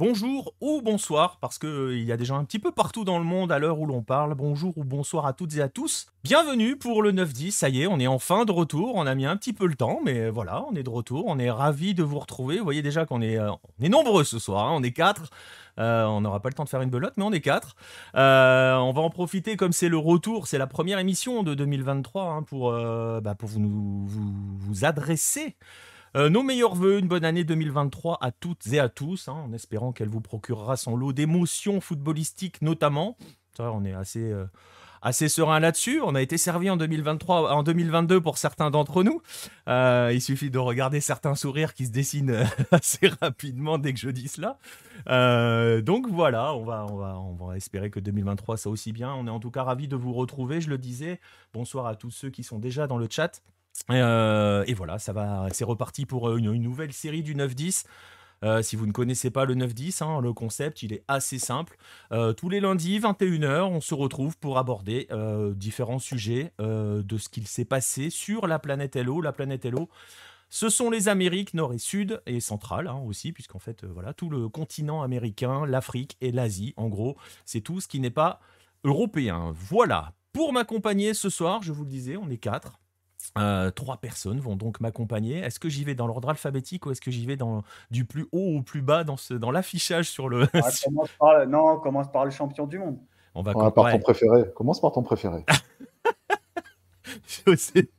bonjour ou bonsoir, parce que il y a des gens un petit peu partout dans le monde à l'heure où l'on parle. Bonjour ou bonsoir à toutes et à tous. Bienvenue pour le 9-10, ça y est, on est enfin de retour. On a mis un petit peu le temps, mais voilà, on est de retour. On est ravis de vous retrouver. Vous voyez déjà qu'on est nombreux ce soir, hein, on est quatre. On n'aura pas le temps de faire une belote, mais on est quatre. On va en profiter comme c'est le retour, c'est la première émission de 2023 hein, pour vous adresser nos meilleurs voeux, une bonne année 2023 à toutes et à tous, hein, en espérant qu'elle vous procurera son lot d'émotions footballistiques notamment. Ça, on est assez serein là-dessus. On a été servi en 2023, en 2022 pour certains d'entre nous. Il suffit de regarder certains sourires qui se dessinent assez rapidement dès que je dis cela. Donc voilà, on va espérer que 2023 ça aussi bien. On est en tout cas ravis de vous retrouver, je le disais. Bonsoir à tous ceux qui sont déjà dans le chat. Et voilà, c'est reparti pour une nouvelle série du 9-10. Si vous ne connaissez pas le 9-10, hein, le concept, il est assez simple. Tous les lundis, 21h, on se retrouve pour aborder différents sujets de ce qu'il s'est passé sur la planète Hello. La planète Hello, ce sont les Amériques nord et sud et centrale hein, aussi, puisqu'en fait, voilà, tout le continent américain, l'Afrique et l'Asie, en gros, c'est tout ce qui n'est pas européen. Voilà. Pour m'accompagner ce soir, je vous le disais, on est quatre. Trois personnes vont donc m'accompagner. Est-ce que j'y vais dans l'ordre alphabétique ou est-ce que j'y vais du plus haut au plus bas dans l'affichage sur le... Ah, commence par le champion du monde. On va Ouais, par ton ouais, préféré. Commence par ton préféré. je sais.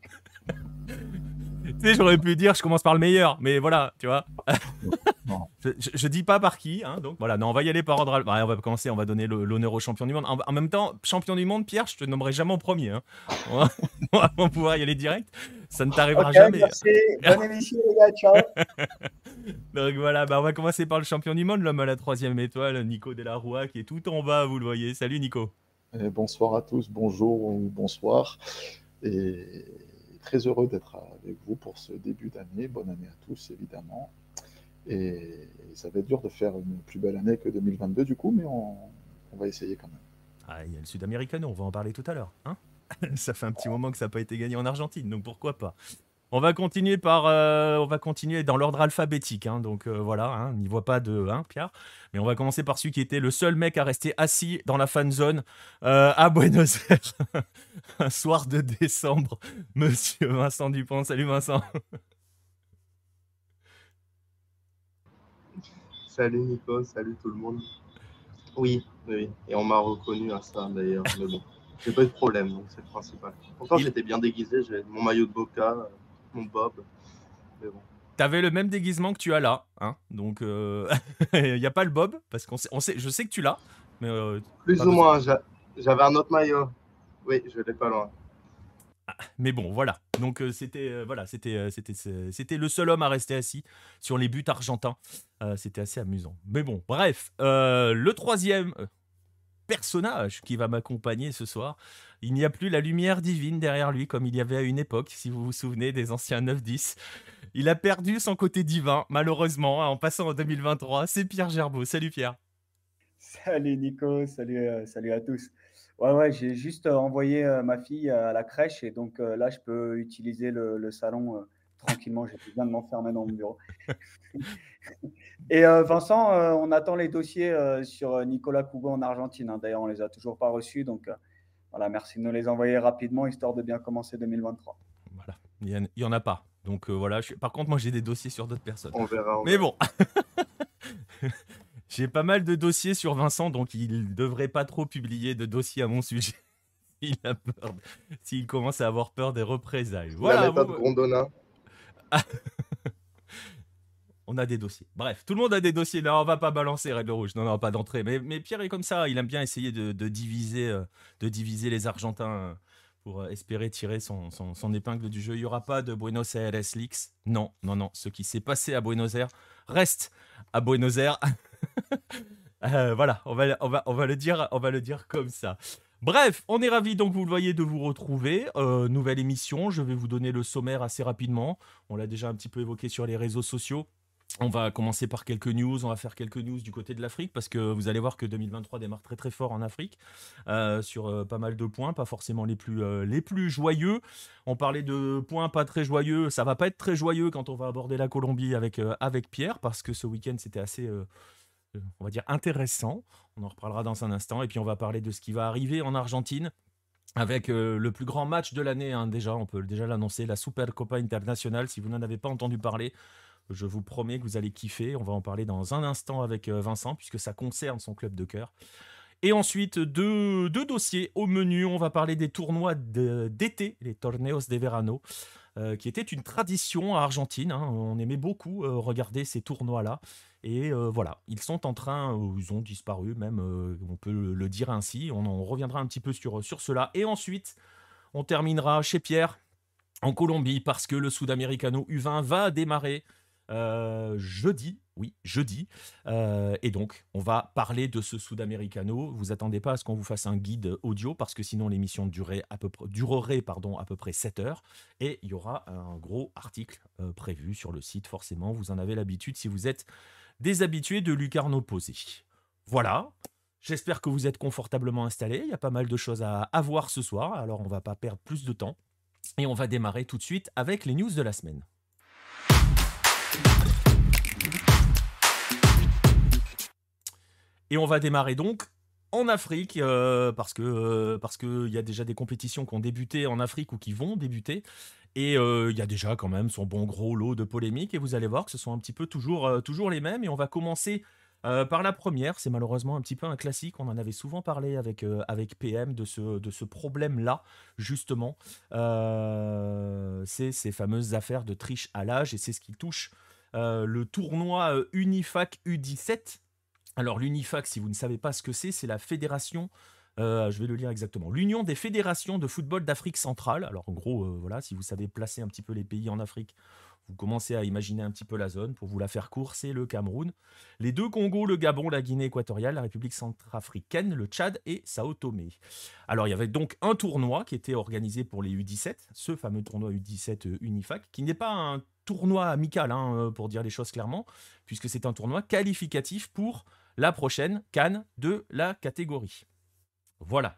Tu sais, j'aurais pu dire je commence par le meilleur, mais voilà, tu vois. Non. Je dis pas par qui, hein, donc voilà. Non, on va y aller par ordre. On va commencer, on va donner l'honneur au champion du monde. En même temps, champion du monde, Pierre, je te nommerai jamais en premier. Hein. On va pouvoir y aller direct. Ça ne t'arrivera Ok, jamais. merci. Bonne émission, les gars. Ciao. Donc voilà, on va commencer par le champion du monde, l'homme à la troisième étoile, Nico Delarua, qui est tout en bas, vous le voyez. Salut Nico. Et bonsoir à tous, bonjour ou bonsoir. Et très heureux d'être avec vous pour ce début d'année. Bonne année à tous, évidemment. Et ça va être dur de faire une plus belle année que 2022, du coup, mais on va essayer quand même. Ah, il y a le Sud-Americano, on va en parler tout à l'heure. Hein. Ça fait un petit moment que ça n'a pas été gagné en Argentine, donc pourquoi pas. On va continuer dans l'ordre alphabétique, hein, donc voilà, hein, on n'y voit pas de Pierre, mais on va commencer par celui qui était le seul mec à rester assis dans la fan zone à Buenos Aires, un soir de décembre, Monsieur Vincent Dupont. Salut Vincent. Salut Nico, salut tout le monde. Oui, oui, et on m'a reconnu à ça d'ailleurs, mais bon, j'ai pas eu de problème, donc c'est le principal. Pourtant, j'étais bien déguisé, j'ai mon maillot de Boca, mon bob, mais bon. T'avais le même déguisement que tu as là, hein, donc il n'y a pas le bob, parce je sais que tu l'as, mais Plus pas ou besoin. moins, j'avais un autre maillot. Oui, je l'ai pas loin. Mais bon, voilà. Donc c'était le seul homme à rester assis sur les buts argentins. C'était assez amusant. Mais bon, bref, le troisième personnage qui va m'accompagner ce soir, il n'y a plus la lumière divine derrière lui comme il y avait à une époque, si vous vous souvenez des anciens 9-10. Il a perdu son côté divin, malheureusement, hein, en passant en 2023. C'est Pierre Gerbeau. Salut Pierre. Salut Nico, salut à tous. Ouais, j'ai juste envoyé ma fille à la crèche et donc là, je peux utiliser le salon tranquillement. J'ai besoin de m'enfermer dans mon bureau. Et Vincent, on attend les dossiers sur Nicolas Cougo en Argentine. Hein. D'ailleurs, on les a toujours pas reçus. Donc voilà, merci de nous les envoyer rapidement, histoire de bien commencer 2023. Voilà, il y en a pas. Donc voilà, par contre, moi j'ai des dossiers sur d'autres personnes. On verra. Mais bon. J'ai pas mal de dossiers sur Vincent, donc il devrait pas trop publier de dossiers à mon sujet. Il a peur. S'il commence à avoir peur des représailles. La Voilà. méthode Grondona. On a des dossiers. Bref, tout le monde a des dossiers. Là, on va pas balancer règle rouge. Non, pas d'entrée. Mais Pierre est comme ça. Il aime bien essayer de diviser les Argentins pour espérer tirer son épingle du jeu. Il n'y aura pas de Buenos Aires Leaks. Non. Ce qui s'est passé à Buenos Aires reste à Buenos Aires. Voilà, on va le dire comme ça. Bref, on est ravis, donc vous le voyez, de vous retrouver. Nouvelle émission, je vais vous donner le sommaire assez rapidement. On l'a déjà un petit peu évoqué sur les réseaux sociaux. On va commencer par quelques news, on va faire quelques news du côté de l'Afrique parce que vous allez voir que 2023 démarre très très fort en Afrique sur pas mal de points, pas forcément les plus joyeux. On parlait de points pas très joyeux, ça va pas être très joyeux quand on va aborder la Colombie avec Pierre parce que ce week-end c'était on va dire, intéressant. On en reparlera dans un instant. Et puis, on va parler de ce qui va arriver en Argentine avec le plus grand match de l'année. Hein, déjà, on peut déjà l'annoncer, la Supercopa Internacional. Si vous n'en avez pas entendu parler, je vous promets que vous allez kiffer. On va en parler dans un instant avec Vincent, puisque ça concerne son club de cœur. Et ensuite, deux dossiers au menu. On va parler des tournois d'été, les Torneos de Verano, qui étaient une tradition à Argentine. Hein. On aimait beaucoup regarder ces tournois-là. Et voilà, ils sont en train, ils ont disparu même, on peut le dire ainsi. On en reviendra un petit peu sur cela. Et ensuite, on terminera chez Pierre, en Colombie, parce que le Sudamericano U20 va démarrer jeudi. Oui, jeudi. Et donc, on va parler de ce Sudamericano. Vous attendez pas à ce qu'on vous fasse un guide audio, parce que sinon l'émission durerait à peu près 7 heures. Et il y aura un gros article prévu sur le site, forcément. Vous en avez l'habitude si vous êtes des habitués de Lucarno Posé. Voilà. J'espère que vous êtes confortablement installés. Il y a pas mal de choses à voir ce soir. Alors, on va pas perdre plus de temps. Et on va démarrer tout de suite avec les news de la semaine. Et on va démarrer donc en Afrique, parce que y a déjà des compétitions qui ont débuté en Afrique ou qui vont débuter. Et il y a déjà quand même son bon gros lot de polémiques. Et vous allez voir que ce sont un petit peu toujours les mêmes. Et on va commencer par la première. C'est malheureusement un petit peu un classique. On en avait souvent parlé avec PM de ce problème-là, justement. C'est ces fameuses affaires de triche à l'âge. Et c'est ce qui touche le tournoi Unifac U17. Alors l'Unifac, si vous ne savez pas ce que c'est la fédération, je vais le lire exactement, l'Union des fédérations de football d'Afrique centrale. Alors en gros, voilà, si vous savez placer un petit peu les pays en Afrique, vous commencez à imaginer un petit peu la zone. Pour vous la faire court, c'est le Cameroun, les deux Congos, le Gabon, la Guinée équatoriale, la République centrafricaine, le Tchad et Sao Tomé. Alors il y avait donc un tournoi qui était organisé pour les U17, ce fameux tournoi U17 Unifac, qui n'est pas un tournoi amical, hein, pour dire les choses clairement, puisque c'est un tournoi qualificatif pour la prochaine CAN de la catégorie. Voilà.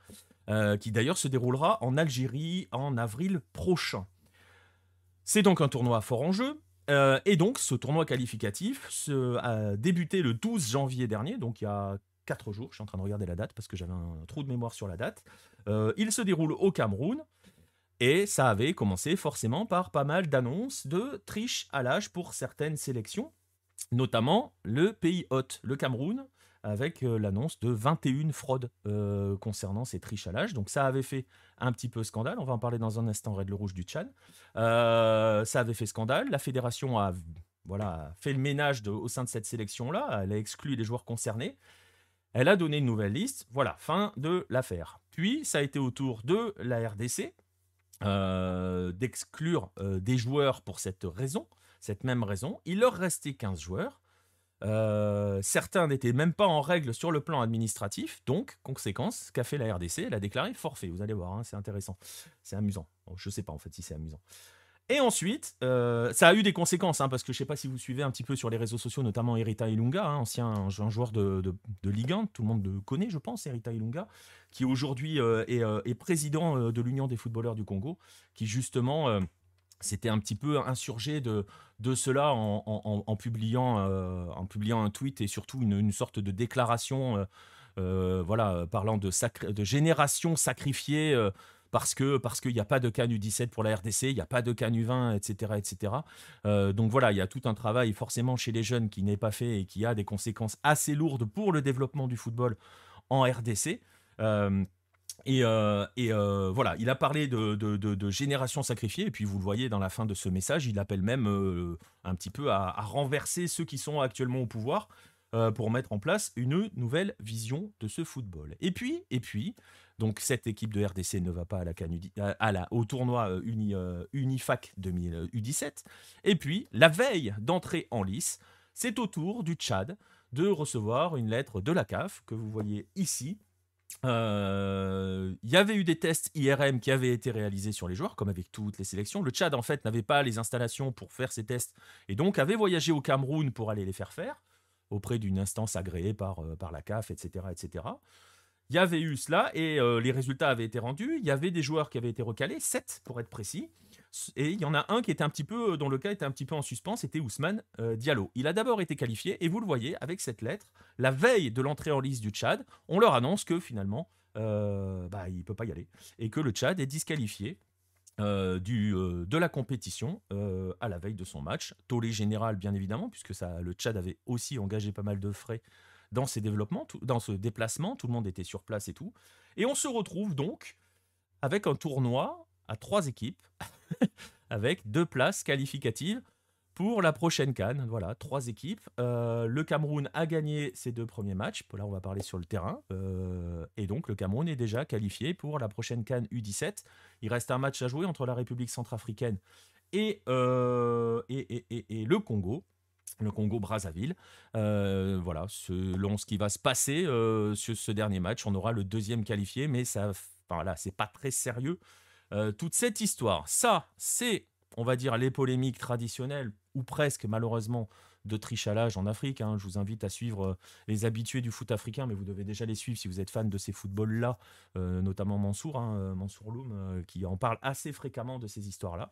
Qui d'ailleurs se déroulera en Algérie en avril prochain. C'est donc un tournoi fort en jeu. Et donc, ce tournoi qualificatif a débuté le 12 janvier dernier, donc il y a 4 jours. Je suis en train de regarder la date parce que j'avais un trou de mémoire sur la date. Il se déroule au Cameroun. Et ça avait commencé forcément par pas mal d'annonces de triche à l'âge pour certaines sélections, notamment le pays hôte, le Cameroun, avec l'annonce de 21 fraudes concernant ces triches à l'âge. Donc ça avait fait un petit peu scandale, on va en parler dans un instant, Red le Rouge du Tchad. Ça avait fait scandale, la fédération a fait le ménage au sein de cette sélection-là, elle a exclu les joueurs concernés, elle a donné une nouvelle liste, voilà, fin de l'affaire. Puis ça a été au tour de la RDC d'exclure des joueurs pour cette même raison. Il leur restait 15 joueurs. Certains n'étaient même pas en règle sur le plan administratif, donc, conséquence, qu'a fait la RDC? Elle a déclaré forfait, vous allez voir, hein, c'est intéressant, c'est amusant. Bon, je sais pas en fait si c'est amusant. Et ensuite, ça a eu des conséquences, hein, parce que je sais pas si vous suivez un petit peu sur les réseaux sociaux, notamment Erita Ilunga, hein, un joueur de Ligue 1, tout le monde le connaît, je pense, Erita Ilunga, qui aujourd'hui est président de l'Union des footballeurs du Congo, qui justement s'était un petit peu insurgé de cela en publiant un tweet et surtout une sorte de déclaration parlant de génération sacrifiée parce qu'il n'y a pas de CAN U17 pour la RDC, il n'y a pas de CAN U20, etc. etc. Donc voilà, il y a tout un travail forcément chez les jeunes qui n'est pas fait et qui a des conséquences assez lourdes pour le développement du football en RDC. Voilà, il a parlé de génération sacrifiée, et puis vous le voyez dans la fin de ce message, il appelle même un petit peu à renverser ceux qui sont actuellement au pouvoir pour mettre en place une nouvelle vision de ce football. Et puis donc cette équipe de RDC ne va pas à la au tournoi Unifac 2000 U17. Et puis, la veille d'entrer en lice, c'est au tour du Tchad de recevoir une lettre de la CAF, que vous voyez ici. Il y avait eu des tests IRM qui avaient été réalisés sur les joueurs, comme avec toutes les sélections. Le Tchad, en fait, n'avait pas les installations pour faire ces tests, et donc avait voyagé au Cameroun pour aller les faire auprès d'une instance agréée par la CAF, etc., etc. Il y avait eu cela, et les résultats avaient été rendus. Il y avait des joueurs qui avaient été recalés, 7 pour être précis. Et il y en a un qui était un petit peu, dont le cas était un petit peu en suspens, c'était Ousmane Diallo. Il a d'abord été qualifié, et vous le voyez, avec cette lettre, la veille de l'entrée en lice du Tchad, on leur annonce que finalement, il ne peut pas y aller, et que le Tchad est disqualifié de la compétition à la veille de son match. Tollé général, bien évidemment, puisque le Tchad avait aussi engagé pas mal de frais dans ses développements, dans ce déplacement, tout le monde était sur place et tout. Et on se retrouve donc avec un tournoi à 3 équipes, avec 2 places qualificatives pour la prochaine CAN. Voilà, 3 équipes. Le Cameroun a gagné ses 2 premiers matchs. Là, on va parler sur le terrain. Et donc, le Cameroun est déjà qualifié pour la prochaine CAN U17. Il reste un match à jouer entre la République centrafricaine et le Congo. Le Congo-Brazzaville. Voilà, selon ce qui va se passer sur ce dernier match, on aura le 2e qualifié, mais ça, là, c'est pas très sérieux. Toute cette histoire, ça, c'est, on va dire, les polémiques traditionnelles, ou presque, malheureusement, de trichalage en Afrique. Je vous invite à suivre les habitués du foot africain, mais vous devez déjà les suivre si vous êtes fan de ces footballs-là, notamment Mansour, Mansour Loum, qui en parle assez fréquemment de ces histoires-là.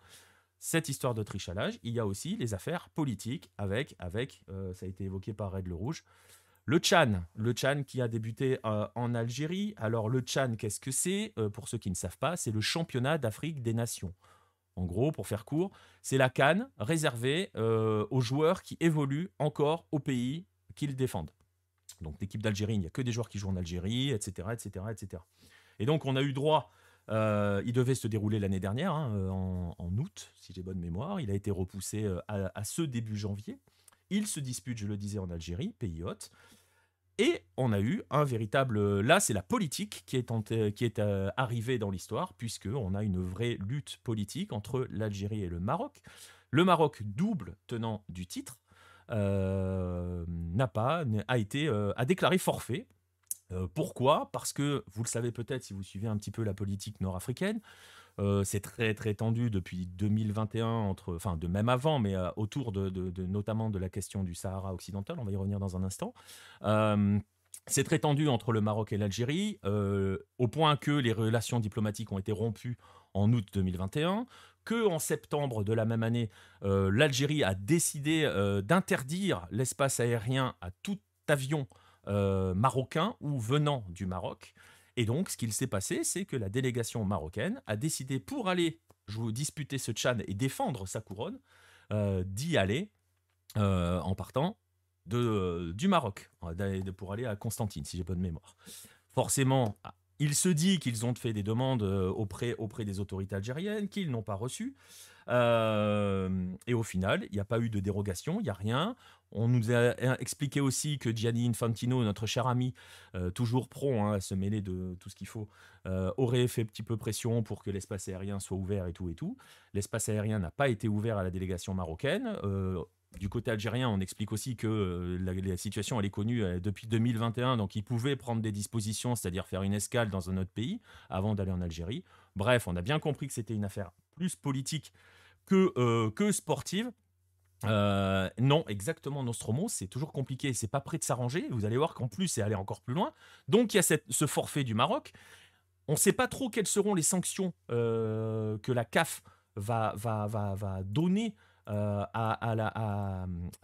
Cette histoire de trichalage, il y a aussi les affaires politiques avec ça a été évoqué par Red le Rouge, le Tchan qui a débuté en Algérie. Alors le Tchan, qu'est-ce que c'est? Pour ceux qui ne savent pas, c'est le championnat d'Afrique des Nations. En gros, pour faire court, c'est la CAN réservée aux joueurs qui évoluent encore au pays qu'ils défendent. Donc l'équipe d'Algérie, il n'y a que des joueurs qui jouent en Algérie, etc. etc., etc. Et donc on a eu droit, il devait se dérouler l'année dernière, en août, si j'ai bonne mémoire. Il a été repoussé à ce début janvier. Il se dispute, je le disais, en Algérie, pays hôte. Et on a eu un véritable... Là, c'est la politique qui est arrivée dans l'histoire, puisqu'on a une vraie lutte politique entre l'Algérie et le Maroc. Le Maroc, double tenant du titre, a déclaré forfait. Pourquoi? Parce que, vous le savez peut-être si vous suivez un petit peu la politique nord-africaine, c'est très très tendu depuis 2021, de même avant, mais autour notamment de la question du Sahara occidental, on va y revenir dans un instant. C'est très tendu entre le Maroc et l'Algérie, au point que les relations diplomatiques ont été rompues en août 2021, qu'en septembre de la même année, l'Algérie a décidé d'interdire l'espace aérien à tout avion marocain ou venant du Maroc. Et donc, ce qu'il s'est passé, c'est que la délégation marocaine a décidé, pour aller disputer ce Tchad et défendre sa couronne, d'y aller en partant du Maroc, pour aller à Constantine, si j'ai bonne mémoire. Forcément, il se dit qu'ils ont fait des demandes auprès des autorités algériennes, qu'ils n'ont pas reçues. Et au final, il n'y a pas eu de dérogation, il n'y a rien. On nous a expliqué aussi que Gianni Infantino, notre cher ami, toujours prompt à se mêler de tout ce qu'il faut, aurait fait un petit peu pression pour que l'espace aérien soit ouvert et tout. L'espace aérien n'a pas été ouvert à la délégation marocaine. Du côté algérien, on explique aussi que la situation elle est connue depuis 2021, donc ils pouvaient prendre des dispositions, c'est-à-dire faire une escale dans un autre pays avant d'aller en Algérie. Bref, on a bien compris que c'était une affaire plus politique que sportive. Non, exactement, Nostromo, c'est toujours compliqué, c'est pas prêt de s'arranger. Vous allez voir qu'en plus, c'est aller encore plus loin. Donc, il y a ce forfait du Maroc. On ne sait pas trop quelles seront les sanctions que la CAF va donner à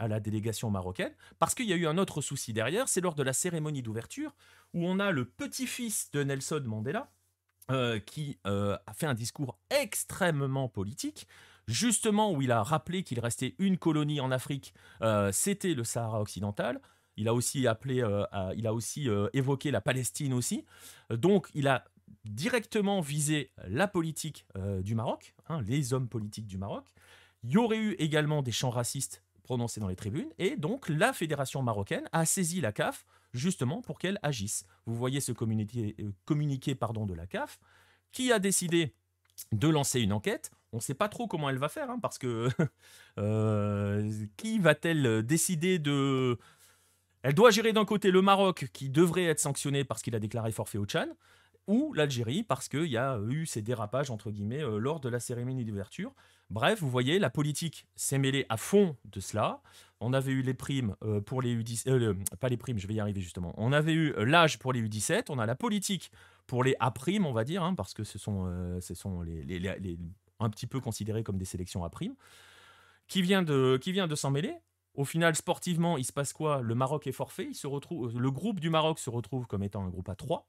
la délégation marocaine, parce qu'il y a eu un autre souci derrière, c'est lors de la cérémonie d'ouverture, où on a le petit-fils de Nelson Mandela, qui a fait un discours extrêmement politique, justement où il a rappelé qu'il restait une colonie en Afrique, c'était le Sahara occidental. Il a aussi évoqué la Palestine aussi. Donc il a directement visé la politique du Maroc, les hommes politiques du Maroc. Il y aurait eu également des chants racistes prononcés dans les tribunes, et donc la fédération marocaine a saisi la CAF justement pour qu'elle agisse. Vous voyez ce communiqué de la CAF, qui a décidé de lancer une enquête. On ne sait pas trop comment elle va faire, parce que qui va-t-elle décider de... Elle doit gérer d'un côté le Maroc, qui devrait être sanctionné parce qu'il a déclaré forfait au Tchad, ou l'Algérie, parce qu'il y a eu ces dérapages, entre guillemets, lors de la cérémonie d'ouverture. Bref, vous voyez, la politique s'est mêlée à fond de cela. On avait eu les primes pour les U17... pas les primes, je vais y arriver justement. On avait eu l'âge pour les U17, on a la politique pour les A-primes, on va dire, parce que ce sont un petit peu considérées comme des sélections à prime, qui vient de s'en mêler. Au final, sportivement, il se passe quoi? Le Maroc est forfait. Le groupe du Maroc se retrouve comme étant un groupe à 3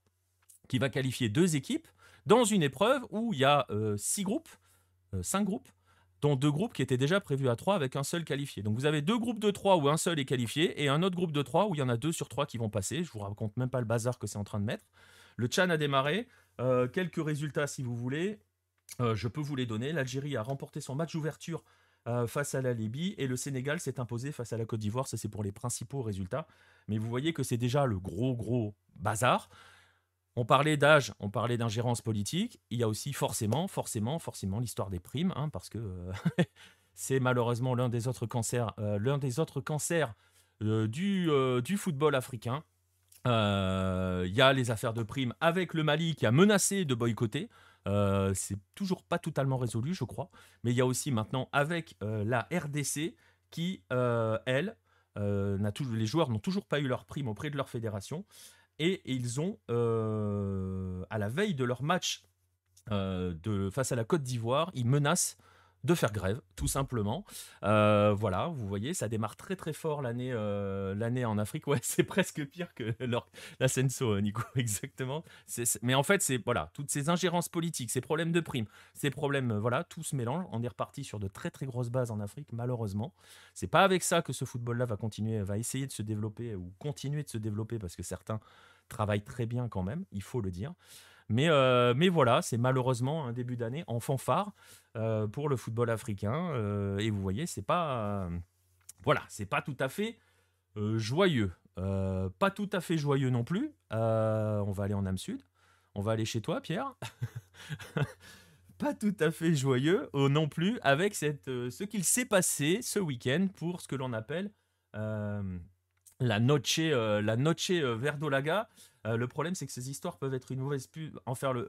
qui va qualifier 2 équipes dans une épreuve où il y a 5 groupes, dont 2 groupes qui étaient déjà prévus à 3 avec un seul qualifié. Donc vous avez 2 groupes de 3 où un seul est qualifié et un autre groupe de 3 où il y en a 2 sur 3 qui vont passer. Je vous raconte même pas le bazar que c'est en train de mettre. Le Tchad a démarré. Quelques résultats si vous voulez. Je peux vous les donner. L'Algérie a remporté son match d'ouverture face à la Libye et le Sénégal s'est imposé face à la Côte d'Ivoire. Ça, c'est pour les principaux résultats. Mais vous voyez que c'est déjà le gros bazar. On parlait d'âge, on parlait d'ingérence politique. Il y a aussi forcément l'histoire des primes, hein, parce que c'est malheureusement l'un des autres cancers, du football africain. Il y a les affaires de primes avec le Mali qui a menacé de boycotter. C'est toujours pas totalement résolu, je crois. Mais il y a aussi maintenant avec la RDC qui, elle, les joueurs n'ont toujours pas eu leur prime auprès de leur fédération. Et ils ont, à la veille de leur match face à la Côte d'Ivoire, ils menacent de faire grève, tout simplement. Voilà, vous voyez, ça démarre très très fort l'année en Afrique. Ouais, c'est presque pire que l'Ascenso, Nico, exactement. Mais en fait, c'est voilà, toutes ces ingérences politiques, ces problèmes de primes, ces problèmes, voilà, tout se mélange. On est reparti sur de très très grosses bases en Afrique, malheureusement. C'est pas avec ça que ce football-là va essayer de se développer ou continuer de se développer, parce que certains travaillent très bien quand même, il faut le dire. Mais voilà, c'est malheureusement un début d'année en fanfare pour le football africain. Et vous voyez, c'est pas tout à fait joyeux. Pas tout à fait joyeux non plus. On va aller en Âme Sud. On va aller chez toi, Pierre. Pas tout à fait joyeux non plus avec ce qu'il s'est passé ce week-end pour ce que l'on appelle la Noche Verdolaga. Le problème, c'est que ces histoires peuvent être une mauvaise pub.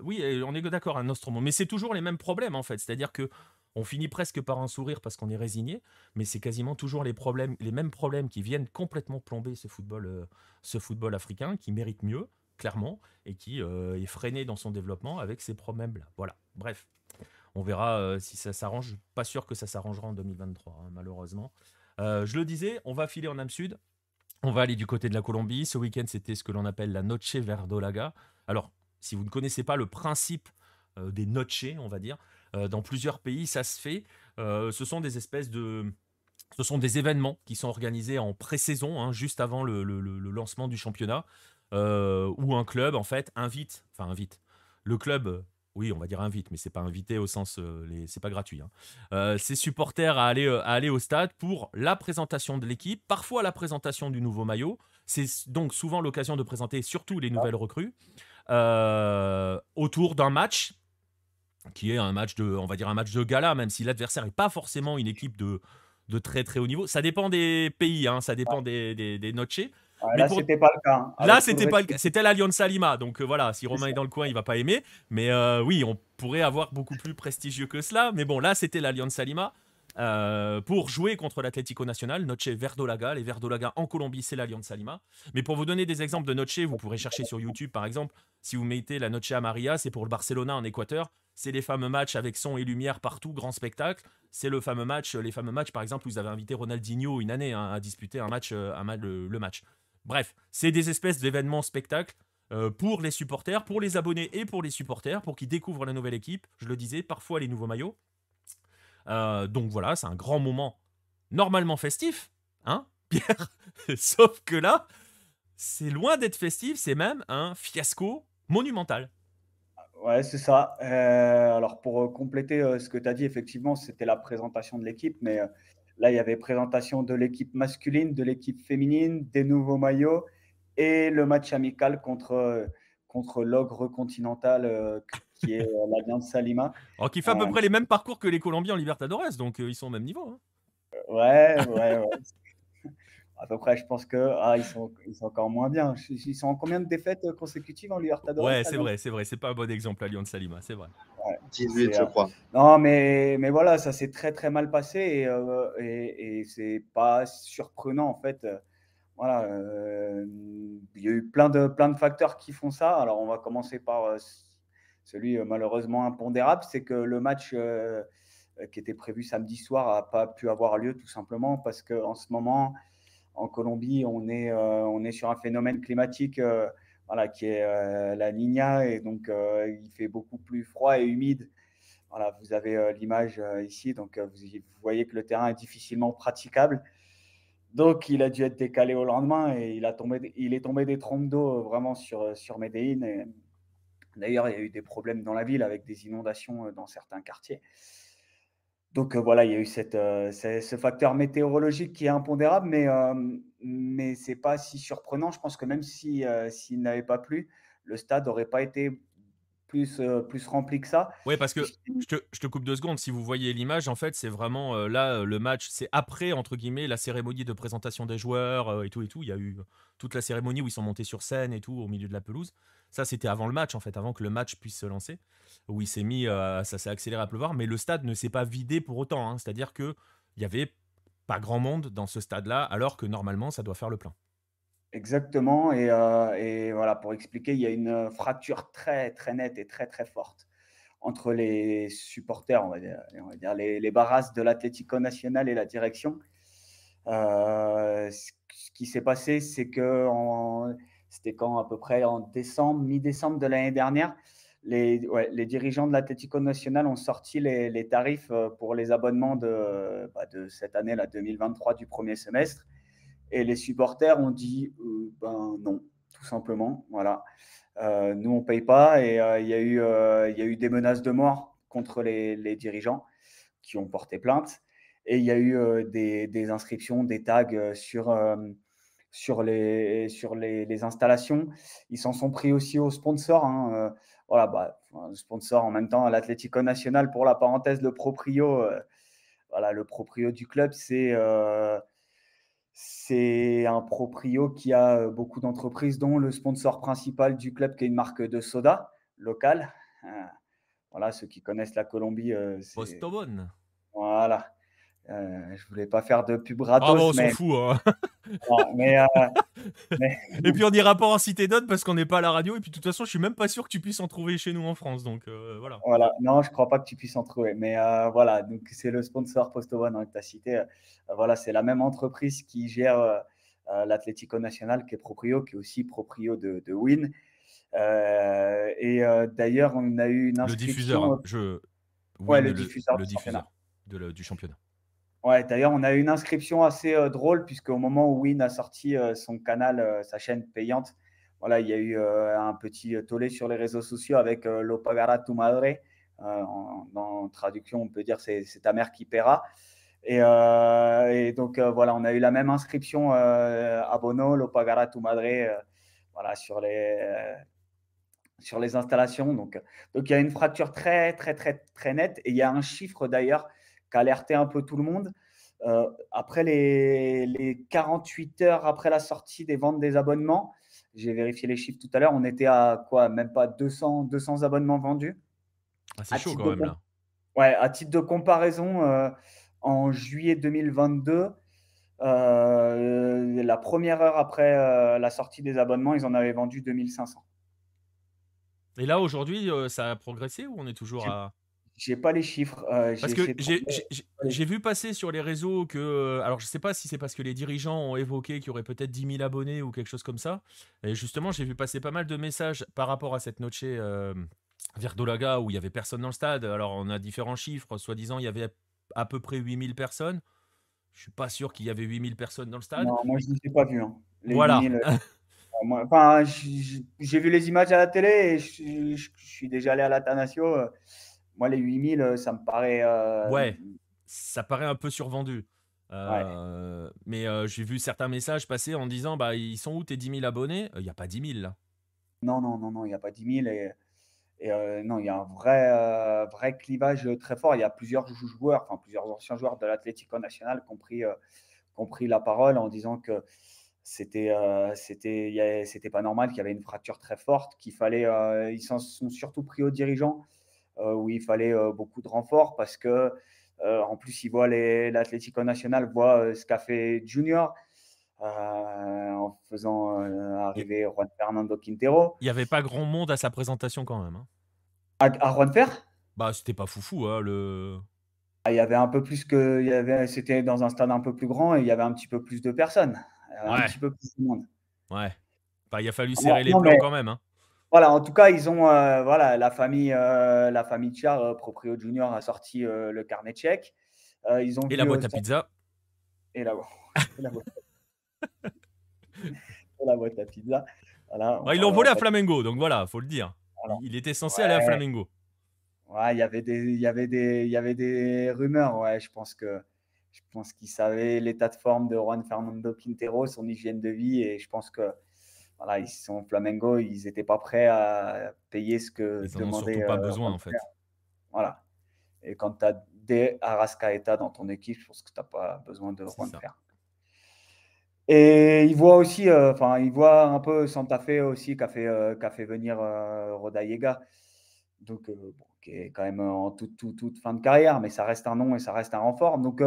Oui, on est d'accord, un Nostromo, mais c'est toujours les mêmes problèmes en fait. C'est-à-dire que on finit presque par un sourire parce qu'on est résigné, mais c'est quasiment toujours les mêmes problèmes qui viennent complètement plomber ce football africain qui mérite mieux, clairement, et qui est freiné dans son développement avec ces problèmes-là. Voilà. Bref, on verra si ça s'arrange. Pas sûr que ça s'arrangera en 2023, hein, malheureusement. Je le disais, on va filer en Âme Sud. On va aller du côté de la Colombie. Ce week-end, c'était ce que l'on appelle la Noche Verdolaga. Alors, si vous ne connaissez pas le principe des noches, on va dire, dans plusieurs pays, ça se fait. Ce sont des événements qui sont organisés en pré-saison, hein, juste avant le lancement du championnat, où un club, en fait, invite. Le club, oui, on va dire invite, mais c'est pas invité au sens, c'est pas gratuit, hein. Ses supporters à aller au stade pour la présentation de l'équipe, parfois la présentation du nouveau maillot. C'est donc souvent l'occasion de présenter surtout les nouvelles recrues autour d'un match qui est un match de gala, même si l'adversaire n'est pas forcément une équipe de très très haut niveau. Ça dépend des pays, hein, ça dépend des noches. Là, c'était pas le cas. Hein, là, c'était pas le cas. C'était l'Alianza Lima. Donc voilà, si Romain est dans le coin, il va pas aimer. Mais oui, on pourrait avoir beaucoup plus prestigieux que cela. Mais bon, là, c'était l'Alianza Lima pour jouer contre l'Atlético Nacional, Noche Verdolaga. Les Verdolaga en Colombie, c'est l'Alianza Lima. Mais pour vous donner des exemples de Noche, vous pourrez chercher sur YouTube, par exemple. Si vous mettez la Noche Amarilla, c'est pour le Barcelona en Équateur. C'est les fameux matchs avec son et lumière partout, grand spectacle. C'est les fameux matchs, par exemple, où vous avez invité Ronaldinho une année, hein, à disputer le match. Bref, c'est des espèces d'événements spectacles pour les supporters, pour les abonnés et pour les supporters, pour qu'ils découvrent la nouvelle équipe. Je le disais, parfois les nouveaux maillots. Donc voilà, c'est un grand moment normalement festif, hein, Pierre. Sauf que là, c'est loin d'être festif, c'est même un fiasco monumental. Ouais, c'est ça. Alors, pour compléter ce que tu as dit, effectivement, c'était la présentation de l'équipe, mais là, il y avait présentation de l'équipe masculine, de l'équipe féminine, des nouveaux maillots et le match amical contre l'ogre continental qui est l'Alianza Lima. Alors, qui fait à peu près les mêmes parcours que les Colombiens en Libertadores, donc ils sont au même niveau. Hein. Ouais. À peu près, je pense qu'ils sont encore moins bien. Ils sont en combien de défaites consécutives en Libertadores? Ouais, c'est vrai. C'est pas un bon exemple, Alianza Lima, c'est vrai. Ouais, 18, je crois. Non, mais voilà, ça s'est très très mal passé et c'est pas surprenant en fait. Voilà, il y a eu plein de facteurs qui font ça. Alors, on va commencer par celui malheureusement impondérable, c'est que le match qui était prévu samedi soir n'a pas pu avoir lieu tout simplement parce qu'en ce moment, en Colombie, on est sur un phénomène climatique voilà, qui est la Niña et donc il fait beaucoup plus froid et humide. Voilà, vous avez l'image ici, donc vous voyez que le terrain est difficilement praticable. Donc, il a dû être décalé au lendemain et il est tombé des trompes d'eau vraiment sur Medellín. Et d'ailleurs, il y a eu des problèmes dans la ville avec des inondations dans certains quartiers. Donc voilà, il y a eu ce facteur météorologique qui est impondérable, mais ce n'est pas si surprenant. Je pense que même s'il n'avait pas plu, le stade n'aurait pas été plus rempli que ça. Ouais, parce que je te coupe 2 secondes. Si vous voyez l'image, en fait, c'est vraiment là, le match, c'est après, entre guillemets, la cérémonie de présentation des joueurs et tout et tout. Il y a eu toute la cérémonie où ils sont montés sur scène et tout, au milieu de la pelouse. Ça, c'était avant le match, en fait, avant que le match puisse se lancer, où il s'est mis, ça s'est accéléré à pleuvoir. Mais le stade ne s'est pas vidé pour autant, hein. C'est-à-dire qu'il y avait pas grand monde dans ce stade-là, alors que normalement, ça doit faire le plein. Exactement. Et voilà, pour expliquer, il y a une fracture très, très nette et très, très forte entre les supporters, on va dire les barras de l'Atlético Nacional et la direction. Ce qui s'est passé, c'est que c'était quand à peu près en décembre, mi-décembre de l'année dernière, les dirigeants de l'Atlético Nacional ont sorti les tarifs pour les abonnements de cette année, la 2023, du premier semestre. Et les supporters ont dit ben non, tout simplement. Voilà. Nous, on ne paye pas. Et il y a eu des menaces de mort contre les dirigeants qui ont porté plainte. Et il y a eu des inscriptions, des tags sur les installations. Ils s'en sont pris aussi aux sponsors. Hein. Voilà, sponsor en même temps, l'Atlético Nacional, pour la parenthèse, le proprio. Voilà, le proprio du club, c'est un proprio qui a beaucoup d'entreprises, dont le sponsor principal du club, qui est une marque de soda locale. Voilà, ceux qui connaissent la Colombie, c'est… Postobon. Voilà. Je ne voulais pas faire de pub Ah bon, gratos, on s'en fout, hein. mais Et puis on n'ira pas en citer d'autres parce qu'on n'est pas à la radio. Et puis de toute façon, je suis même pas sûr que tu puisses en trouver chez nous en France. Donc voilà. voilà. Non, je ne crois pas que tu puisses en trouver. Mais voilà, donc c'est le sponsor Postobon que tu as cité. Voilà, c'est la même entreprise qui gère l'Atlético Nacional, qui est proprio, qui est aussi proprio de Win. D'ailleurs, on a eu une Le diffuseur, inscription. hein. Ouais, Win, le diffuseur le du championnat. diffuseur du championnat. Ouais, d'ailleurs, on a eu une inscription assez drôle, puisqu'au moment où Win a sorti son canal, sa chaîne payante, voilà, il y a eu un petit tollé sur les réseaux sociaux avec Lo pagará tu madre. En traduction, on peut dire c'est ta mère qui paiera. Et donc, voilà, on a eu la même inscription abono, Lo pagará tu madre, voilà, sur les installations. Donc, il y a une fracture très, très, très, très nette. Et il y a un chiffre d'ailleurs qui a alerté un peu tout le monde. Après les 48 heures après la sortie des ventes des abonnements, j'ai vérifié les chiffres tout à l'heure, on était à quoi? Même pas 200 abonnements vendus. Ah, c'est chaud quand même là. Ouais, à titre de comparaison, en juillet 2022, la première heure après la sortie des abonnements, ils en avaient vendu 2500. Et là aujourd'hui, ça a progressé ou on est toujours à… J'ai pas les chiffres. Parce J'ai que essayé de trouver. j'ai vu passer sur les réseaux que… alors je sais pas si c'est parce que les dirigeants ont évoqué qu'il y aurait peut-être 10 000 abonnés ou quelque chose comme ça. Et justement, j'ai vu passer pas mal de messages par rapport à cette Noche Verdolaga où il y avait personne dans le stade. Alors on a différents chiffres. Soi-disant, il y avait à peu près 8000 personnes. Je suis pas sûr qu'il y avait 8000 personnes dans le stade. Non, moi, je ne les ai pas vus. Hein. Les Voilà. 8000. Enfin, j'ai vu les images à la télé et je suis déjà allé à l'Atanasio. Moi, les 8000, ça me paraît. Ouais, ça paraît un peu survendu. Ouais. Mais j'ai vu certains messages passer en disant bah ils sont où tes 10 000 abonnés? Il n'y a pas 10 000 là. Non, non, non, non, il n'y a pas 10 000. Non, il y a un vrai clivage très fort. Il y a plusieurs joueurs, enfin plusieurs anciens joueurs de l'Atlético Nacional qui ont pris la parole en disant que c'était pas normal, qu'il y avait une fracture très forte, qu'il fallait. Ils s'en sont surtout pris aux dirigeants, où il fallait beaucoup de renforts parce que en plus, l'Atlético Nacional voit ce qu'a fait Junior en faisant Il arriver Juan Fernando Quintero. n'y avait pas grand monde à sa présentation quand même, hein. À Juan Fer, Bah, c'était pas foufou, hein, le. il y avait un peu plus que. C'était dans un stade un peu plus grand et il y avait un petit peu plus de personnes. Il y avait un Ouais, petit peu plus de monde. ouais. Bah, il a fallu Non, serrer les non, plans mais quand même, hein. voilà, en tout cas, ils ont. Voilà, la famille Tchar, Proprio Junior, a sorti le carnet tchèque. Ils ont Et la vu. boîte à pizza. Et la, et la boîte et la boîte à pizza. Voilà, on Bah, ils l'ont parlera volé à pas de. Flamengo, donc voilà, faut le dire. Voilà. Il était censé aller à Ouais, Flamengo. ouais, il y avait des rumeurs. Ouais, je pense qu'ils savaient l'état de forme de Juan Fernando Quintero, son hygiène de vie, et je pense que voilà, ils sont Flamengo, ils n'étaient pas prêts à payer ce que Ils en ont surtout demandait pas besoin, Juan en Fer. fait. Voilà. Et quand tu as des Arrascaeta dans ton équipe, je pense que tu n'as pas besoin de C'est Juan ça. Fer. Et il voit aussi, enfin, il voit un peu Santa Fe aussi qui a fait venir Rodallega, donc bon, qui est quand même en toute fin de carrière, mais ça reste un nom et ça reste un renfort. Donc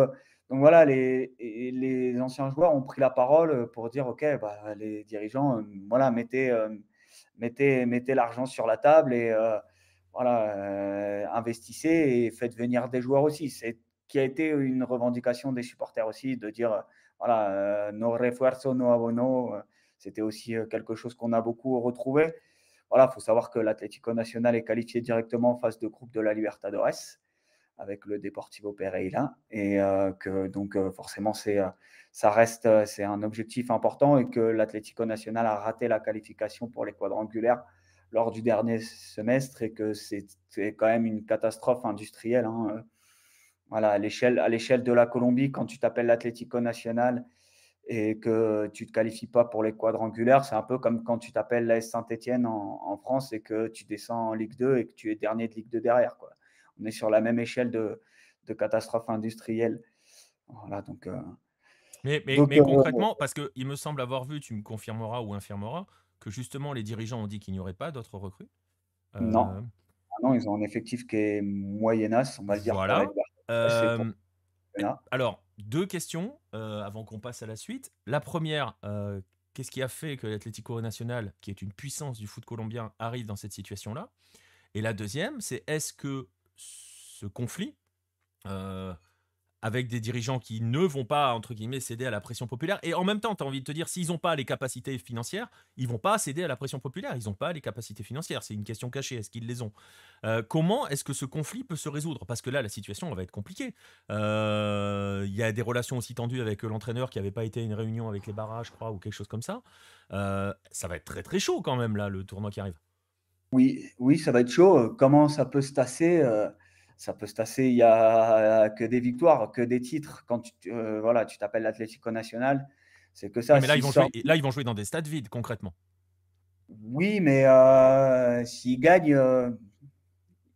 voilà, les anciens joueurs ont pris la parole pour dire, ok, bah, les dirigeants, voilà, mettez l'argent sur la table et voilà, investissez et faites venir des joueurs aussi. C'est qui a été une revendication des supporters aussi de dire voilà, no refuerzo, no abono, c'était aussi quelque chose qu'on a beaucoup retrouvé. Voilà, il faut savoir que l'Atlético Nacional est qualifié directement en phase de groupe de la Libertadores avec le Deportivo Pereira et que donc forcément ça reste c'est un objectif important et que l'Atlético Nacional a raté la qualification pour les quadrangulaires lors du dernier semestre et que c'est quand même une catastrophe industrielle, hein. Voilà, à l'échelle de la Colombie, quand tu t'appelles l'Atlético Nacional et que tu ne te qualifies pas pour les quadrangulaires, c'est un peu comme quand tu t'appelles l'AS Saint-Etienne en France et que tu descends en Ligue 2 et que tu es dernier de Ligue 2 derrière, quoi. On est sur la même échelle de catastrophe industrielle. Voilà, Mais concrètement, parce qu'il me semble avoir vu, tu me confirmeras ou infirmeras, que justement les dirigeants ont dit qu'il n'y aurait pas d'autres recrues. non. Euh, Ah non, ils ont un effectif qui est moyennasse, on va le dire, pour la voilà. Libertadores et pour le championnat. Alors, deux questions avant qu'on passe à la suite. La première, qu'est-ce qui a fait que l'Atlético Nacional, qui est une puissance du foot colombien, arrive dans cette situation-là? Et la deuxième, c'est est-ce que ce conflit, euh, avec des dirigeants qui ne vont pas, entre guillemets, céder à la pression populaire. Et en même temps, tu as envie de te dire, s'ils n'ont pas les capacités financières, ils vont pas céder à la pression populaire. Ils n'ont pas les capacités financières. C'est une question cachée. Est-ce qu'ils les ont? Comment est-ce que ce conflit peut se résoudre? Parce que là, la situation va être compliquée. Il y a des relations aussi tendues avec l'entraîneur qui n'avait pas été à une réunion avec les barrages, je crois, ou quelque chose comme ça. Ça va être très très chaud quand même, là, le tournoi qui arrive. Oui, oui, ça va être chaud. Comment ça peut se tasser? Ça peut se tasser. Il y a que des victoires, que des titres. Quand voilà, tu t'appelles l'Atlético Nacional, c'est que Oui, ça. mais là, S'ils sortent, ils vont jouer dans des stades vides, concrètement. oui, mais s'ils gagnent,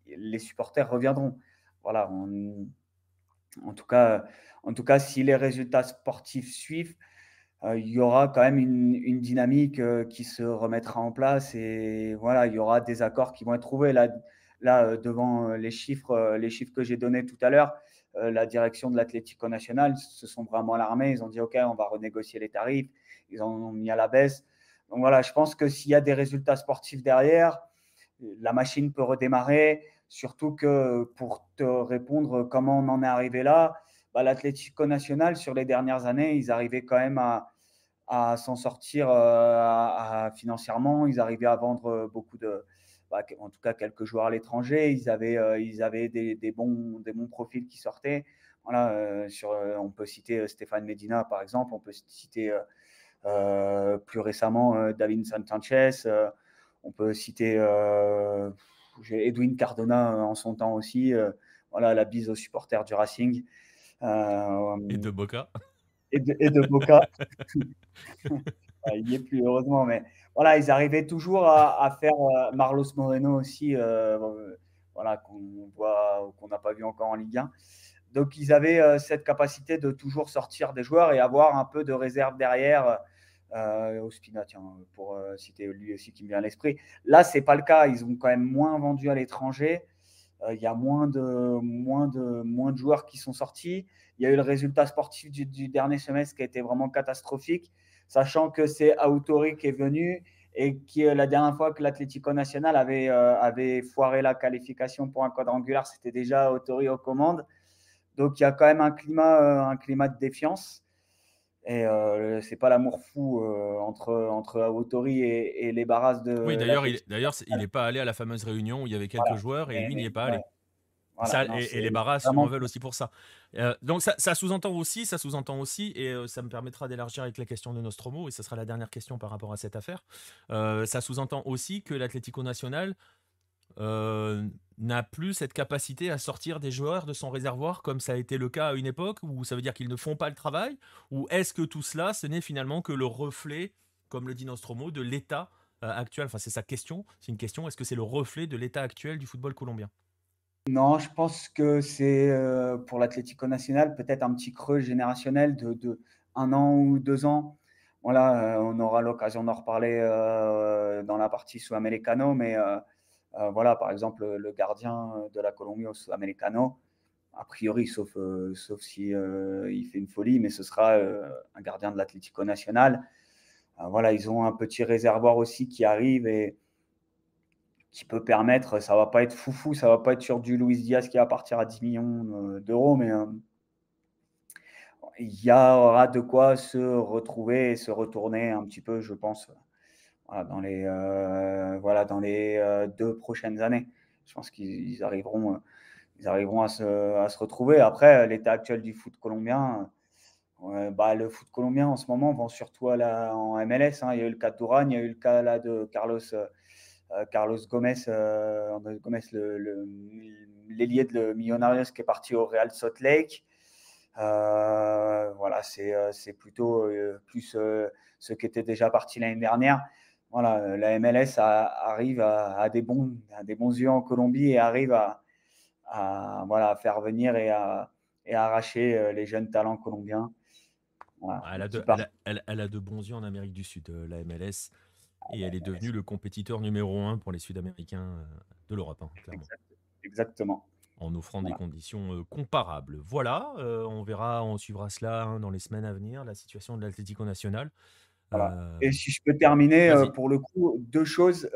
les supporters reviendront. Voilà. En tout cas, si les résultats sportifs suivent, il y aura quand même une dynamique qui se remettra en place et voilà, il y aura des accords qui vont être trouvés. Là devant les chiffres que j'ai donnés tout à l'heure, la direction de l'Atlético Nacional se sont vraiment alarmés. Ils ont dit, OK, on va renégocier les tarifs. Ils en ont mis à la baisse. Donc voilà, je pense que s'il y a des résultats sportifs derrière, la machine peut redémarrer. Surtout que pour te répondre comment on en est arrivé là, bah, l'Atlético Nacional, sur les dernières années, ils arrivaient quand même à s'en sortir financièrement. Ils arrivaient à vendre en tout cas quelques joueurs à l'étranger. Ils avaient des bons profils qui sortaient. Voilà, on peut citer Stéphane Medina, par exemple. On peut citer plus récemment Davinson Sanchez. On peut citer Edwin Cardona en son temps aussi. Voilà, la bise aux supporters du Racing. Et de Boca. Et de Boca. Il n'y est plus, heureusement. Mais voilà, ils arrivaient toujours à faire Marlos Moreno aussi, voilà, qu'on n'a pas vu encore en Ligue 1. Donc, ils avaient cette capacité de toujours sortir des joueurs et avoir un peu de réserve derrière. Ospina, tiens, pour citer lui aussi qui me vient à l'esprit. Là, ce n'est pas le cas. Ils ont quand même moins vendu à l'étranger. Il y a moins de joueurs qui sont sortis. Il y a eu le résultat sportif du dernier semestre qui a été vraiment catastrophique, sachant que c'est Autori qui est venu et qui, la dernière fois que l'Atlético Nacional avait foiré la qualification pour un quadrangulaire, c'était déjà Autori aux commandes. Donc, il y a quand même un climat de défiance. Et c'est pas l'amour fou entre Autori et les Barras de Oui, l'Atlético. il n'est pas allé à la fameuse réunion où il y avait quelques joueurs et lui n'y est pas allé. Ouais, voilà, non, Et les Barras vraiment... m'en veulent aussi pour ça. Donc ça sous-entend aussi, et ça me permettra d'élargir avec la question de Nostromo, et ce sera la dernière question par rapport à cette affaire. Ça sous-entend aussi que l'Atlético Nacional n'a plus cette capacité à sortir des joueurs de son réservoir comme ça a été le cas à une époque, où ça veut dire qu'ils ne font pas le travail, ou est-ce que tout cela, ce n'est finalement que le reflet, comme le dit Nostromo, de l'état actuel. Enfin, c'est sa question, c'est une question, est-ce que c'est le reflet de l'état actuel du football colombien? Non, je pense que c'est pour l'Atlético Nacional peut-être un petit creux générationnel de 1 an ou 2 ans. Voilà, on aura l'occasion d'en reparler dans la partie Sudamericano, mais voilà, par exemple, le gardien de la Colombie au Sudamericano, a priori, sauf si il fait une folie, mais ce sera un gardien de l'Atlético Nacional. Voilà, ils ont un petit réservoir aussi qui arrive et qui peut permettre, ça va pas être foufou, ça va pas être sur du Luis Diaz qui va partir à 10 millions d'euros, mais il y aura de quoi se retrouver et se retourner un petit peu, je pense, voilà, dans les 2 prochaines années. Je pense qu'ils arriveront à se retrouver. Après, l'état actuel du foot colombien, le foot colombien en ce moment vend surtout en MLS, hein. Il y a eu le cas de Touraine, il y a eu le cas là de Carlos Gomez, l'ailier de Millonarios qui est parti au Real Salt Lake. Voilà, c'est plutôt plus ceux qui étaient déjà partis l'année dernière. Voilà, la MLS arrive à des bons yeux en Colombie et arrive à faire venir et à arracher les jeunes talents colombiens. Voilà, elle a de bons yeux en Amérique du Sud, la MLS, et elle est devenue le compétiteur numéro 1 pour les Sud-Américains de l'Europe, hein, clairement. Exactement. En offrant des conditions comparables. Voilà, on suivra cela dans les semaines à venir, la situation de l'Atlético Nacional. Voilà. Et si je peux terminer, pour le coup, 2 choses.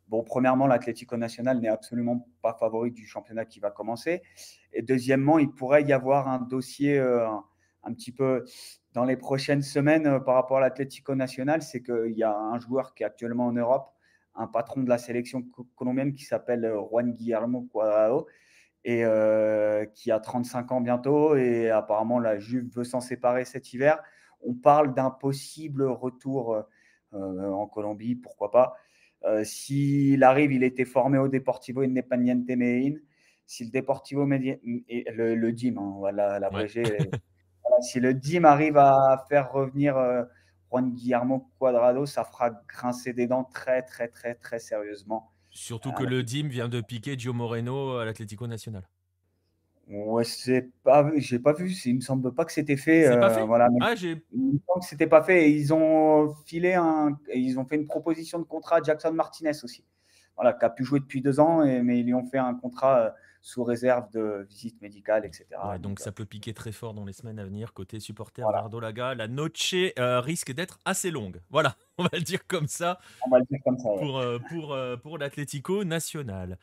Bon, premièrement, l'Atlético Nacional n'est absolument pas favori du championnat qui va commencer. Et deuxièmement, il pourrait y avoir un dossier un petit peu dans les prochaines semaines par rapport à l'Atlético Nacional. C'est qu'il y a un joueur qui est actuellement en Europe, un patron de la sélection colombienne qui s'appelle Juan Guillermo Cuadrado, et qui a 35 ans bientôt. Et apparemment, la Juve veut s'en séparer cet hiver. On parle d'un possible retour en Colombie, pourquoi pas. S'il arrive, il était formé au Deportivo Independiente Medellín. Si le Deportivo le DIM, hein, on va l'abréger. Ouais. Voilà, si le DIM arrive à faire revenir Juan Guillermo Cuadrado, ça fera grincer des dents très, très, très, très sérieusement. Surtout que le DIM vient de piquer Gio Moreno à l'Atlético Nacional. Ouais, j'ai pas vu. Il me semble pas que c'était fait. C'est pas fait. Voilà, il me semble que c'était pas fait. Et ils ont fait une proposition de contrat à Jackson Martinez aussi. Voilà, qui a pu jouer depuis 2 ans, mais ils lui ont fait un contrat sous réserve de visite médicale, etc. Ouais, donc ça peut piquer très fort dans les semaines à venir côté supporter voilà. Verdolaga. La noche risque d'être assez longue. Voilà, on va le dire comme ça. On va le dire comme ça. Ouais. Pour l'Atlético Nacional.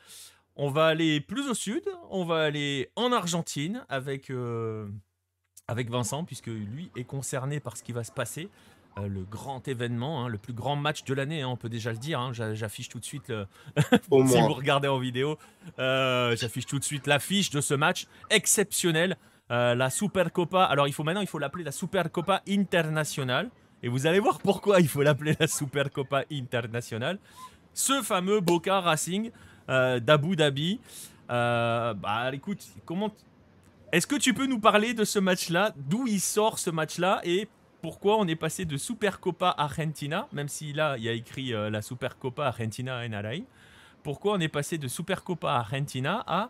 On va aller plus au sud, on va aller en Argentine avec Vincent, puisque lui est concerné par ce qui va se passer. Le grand événement, hein, le plus grand match de l'année, hein, on peut déjà le dire. Hein, j'affiche tout de suite, si vous regardez en vidéo, j'affiche tout de suite l'affiche de ce match exceptionnel. La Supercopa, alors il faut l'appeler la Supercopa Internacional. Et vous allez voir pourquoi il faut l'appeler la Supercopa Internacional. Ce fameux Boca Racing d'Abu Dhabi. Écoute, est-ce que tu peux nous parler de ce match-là, d'où il sort ce match-là et pourquoi on est passé de Supercopa Argentina, même si là il y a écrit la Supercopa Argentina NRA, pourquoi on est passé de Supercopa Argentina à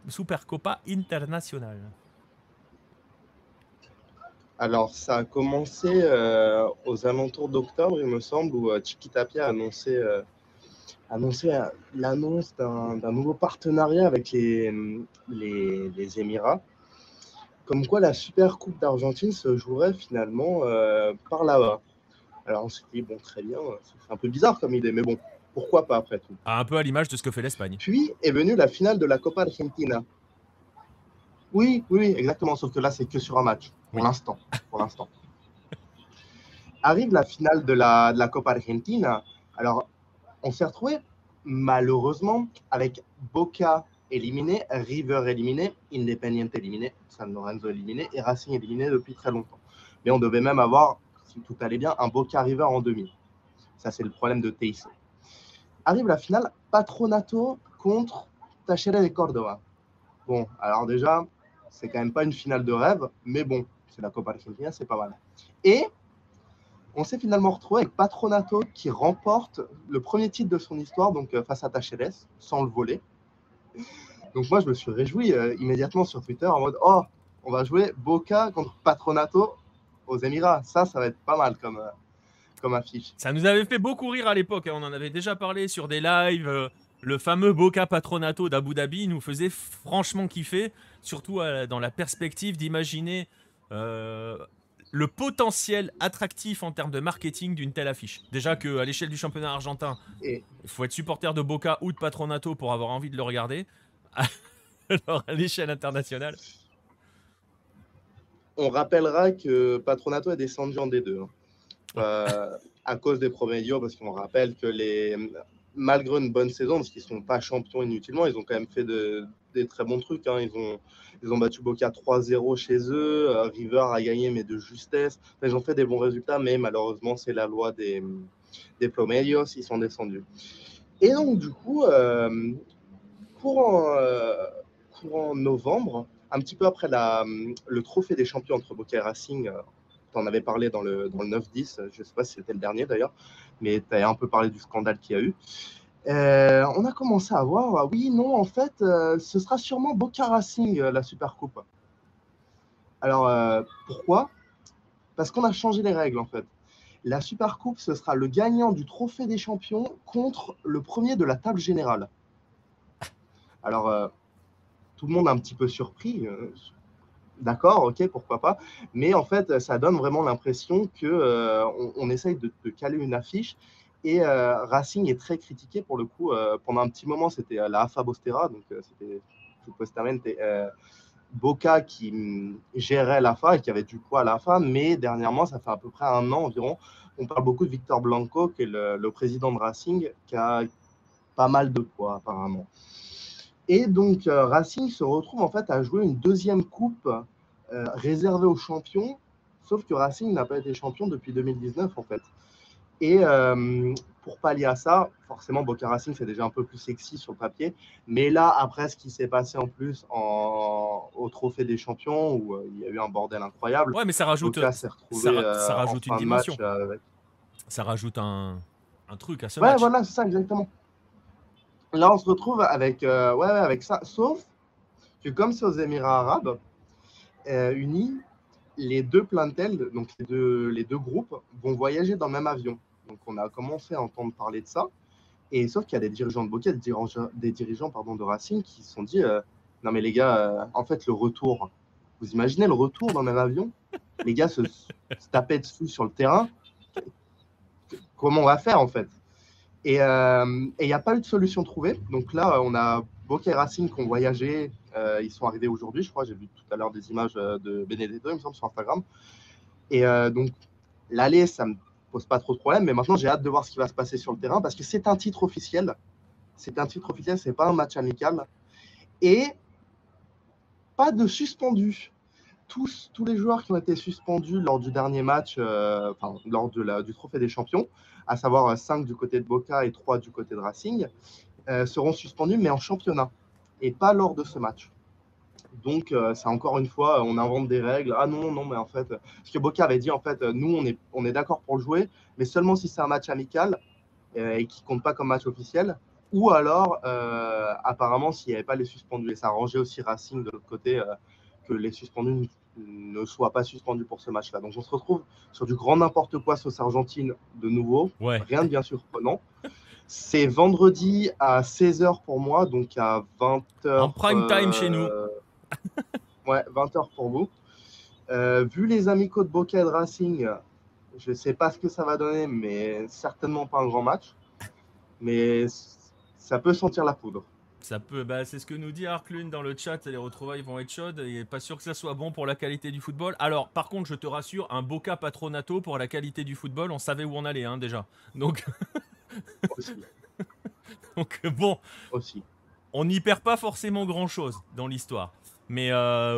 Supercopa Internacional? Alors, ça a commencé aux alentours d'octobre, il me semble, où Chiqui Tapia a annoncé l'annonce d'un nouveau partenariat avec les Émirats. Comme quoi la Super Coupe d'Argentine se jouerait finalement par là-bas. Alors on s'est dit, bon, très bien, c'est un peu bizarre comme idée, mais bon, pourquoi pas après tout. Un peu à l'image de ce que fait l'Espagne. Puis est venue la finale de la Copa Argentina. Oui, exactement, sauf que là, c'est que sur un match, pour l'instant. Arrive la finale de la Copa Argentina. Alors, on s'est retrouvé malheureusement avec Boca éliminé, River éliminé, Independiente éliminé, San Lorenzo éliminé et Racing éliminé depuis très longtemps. Mais on devait même avoir, si tout allait bien, un Boca River en demi. Ça, c'est le problème de Teiso. Arrive la finale, Patronato contre Talleres de Córdoba. Bon, alors déjà, c'est quand même pas une finale de rêve, mais bon, c'est la Copa Argentina, c'est pas mal. Et on s'est finalement retrouvé avec Patronato qui remporte le premier titre de son histoire, donc face à Talleres, sans le voler. Donc moi, je me suis réjoui immédiatement sur Twitter en mode « Oh, on va jouer Boca contre Patronato aux Émirats. Ça va être pas mal comme affiche. » Ça nous avait fait beaucoup rire à l'époque, hein. On en avait déjà parlé sur des lives. Le fameux Boca Patronato d'Abu Dhabi nous faisait franchement kiffer, surtout dans la perspective d'imaginer le potentiel attractif en termes de marketing d'une telle affiche. Déjà qu'à l'échelle du championnat argentin, il faut être supporter de Boca ou de Patronato pour avoir envie de le regarder. Alors à l'échelle internationale. On rappellera que Patronato est descendu en D2. À cause des Promedios, parce qu'on rappelle que malgré une bonne saison, parce qu'ils ne sont pas champions inutilement, ils ont quand même fait des très bons trucs. Hein. Ils ont battu Boca 3-0 chez eux. River a gagné, mais de justesse. Enfin, ils ont fait des bons résultats, mais malheureusement, c'est la loi des Promedios. Ils sont descendus. Et donc, du coup, courant novembre, un petit peu après le trophée des champions entre Boca et Racing, tu en avais parlé dans le 9-10, je ne sais pas si c'était le dernier d'ailleurs, mais tu as un peu parlé du scandale qu'il y a eu. On a commencé à voir, oui, non, en fait, ce sera sûrement Boca Racing, la Supercoupe. Alors, pourquoi ? Parce qu'on a changé les règles, en fait. La Supercoupe, ce sera le gagnant du trophée des champions contre le premier de la table générale. Alors, tout le monde est un petit peu surpris. D'accord, ok, pourquoi pas. Mais en fait, ça donne vraiment l'impression qu'on essaye de caler une affiche. Et Racing est très critiqué pour le coup. Pendant un petit moment, c'était la AFA Bostera, donc c'était supposedamente Boca qui gérait l'AFA et qui avait du poids à l'AFA. Mais dernièrement, ça fait à peu près un an environ, on parle beaucoup de Victor Blanco, qui est le président de Racing, qui a pas mal de poids apparemment. Et donc, Racing se retrouve en fait à jouer une deuxième coupe réservée aux champions, sauf que Racing n'a pas été champion depuis 2019 en fait. Et pour pallier à ça, forcément, Boca Racing, c'est déjà un peu plus sexy sur le papier. Mais là, après ce qui s'est passé en plus au Trophée des Champions, où il y a eu un bordel incroyable, ouais, mais ça rajoute, Boca s'est retrouvé ça rajoute une dimension. Ça rajoute un truc à ce match. Ouais, voilà, c'est ça, exactement. Là, on se retrouve avec ça, sauf que comme c'est aux Émirats arabes unis, les deux plantels, donc les deux groupes, vont voyager dans le même avion. Donc, on a commencé à entendre parler de ça. Et sauf qu'il y a des dirigeants de Boca, des dirigeants de Racing qui se sont dit non, mais les gars, en fait, le retour, vous imaginez le retour dans le même avion ? Les gars se tapaient dessus sur le terrain. Comment on va faire, en fait ? Et il n'y a pas eu de solution trouvée. Donc là, on a Boca et Racing qui ont voyagé. Ils sont arrivés aujourd'hui, je crois. J'ai vu tout à l'heure des images de Benedetto, il me semble, sur Instagram. Et donc, l'aller, ça ne me pose pas trop de problème. Mais maintenant, j'ai hâte de voir ce qui va se passer sur le terrain parce que c'est un titre officiel. C'est un titre officiel, ce n'est pas un match amical. Et pas de suspendus. Tous les joueurs qui ont été suspendus lors du dernier match, lors du Trophée des Champions, à savoir 5 du côté de Boca et 3 du côté de Racing, seront suspendus, mais en championnat, et pas lors de ce match. Donc, c'est encore une fois, on invente des règles. Ah non, mais en fait, parce que Boca avait dit, en fait, nous, on est d'accord pour le jouer, mais seulement si c'est un match amical et qui ne compte pas comme match officiel, ou alors, apparemment, s'il n'y avait pas les suspendus. Et ça arrangeait aussi Racing de l'autre côté, que les suspendus ne soient pas suspendus pour ce match-là. Donc, on se retrouve sur du grand n'importe quoi sauce argentine de nouveau. Ouais. Rien de bien surprenant. C'est vendredi à 16h pour moi, donc à 20h. En prime time chez nous. Ouais, 20h pour vous. Vu les amicaux de Boca et de Racing, Je sais pas ce que ça va donner, mais certainement pas un grand match. Mais ça peut sentir la poudre. Ça peut, bah, c'est ce que nous dit Arklune dans le chat, les retrouvailles vont être chaudes et pas sûr que ça soit bon pour la qualité du football. Alors, par contre, je te rassure, un Boca Patronato pour la qualité du football, on savait où on allait hein, déjà. Donc, Aussi. donc bon, Aussi. on n'y perd pas forcément grand-chose dans l'histoire. Mais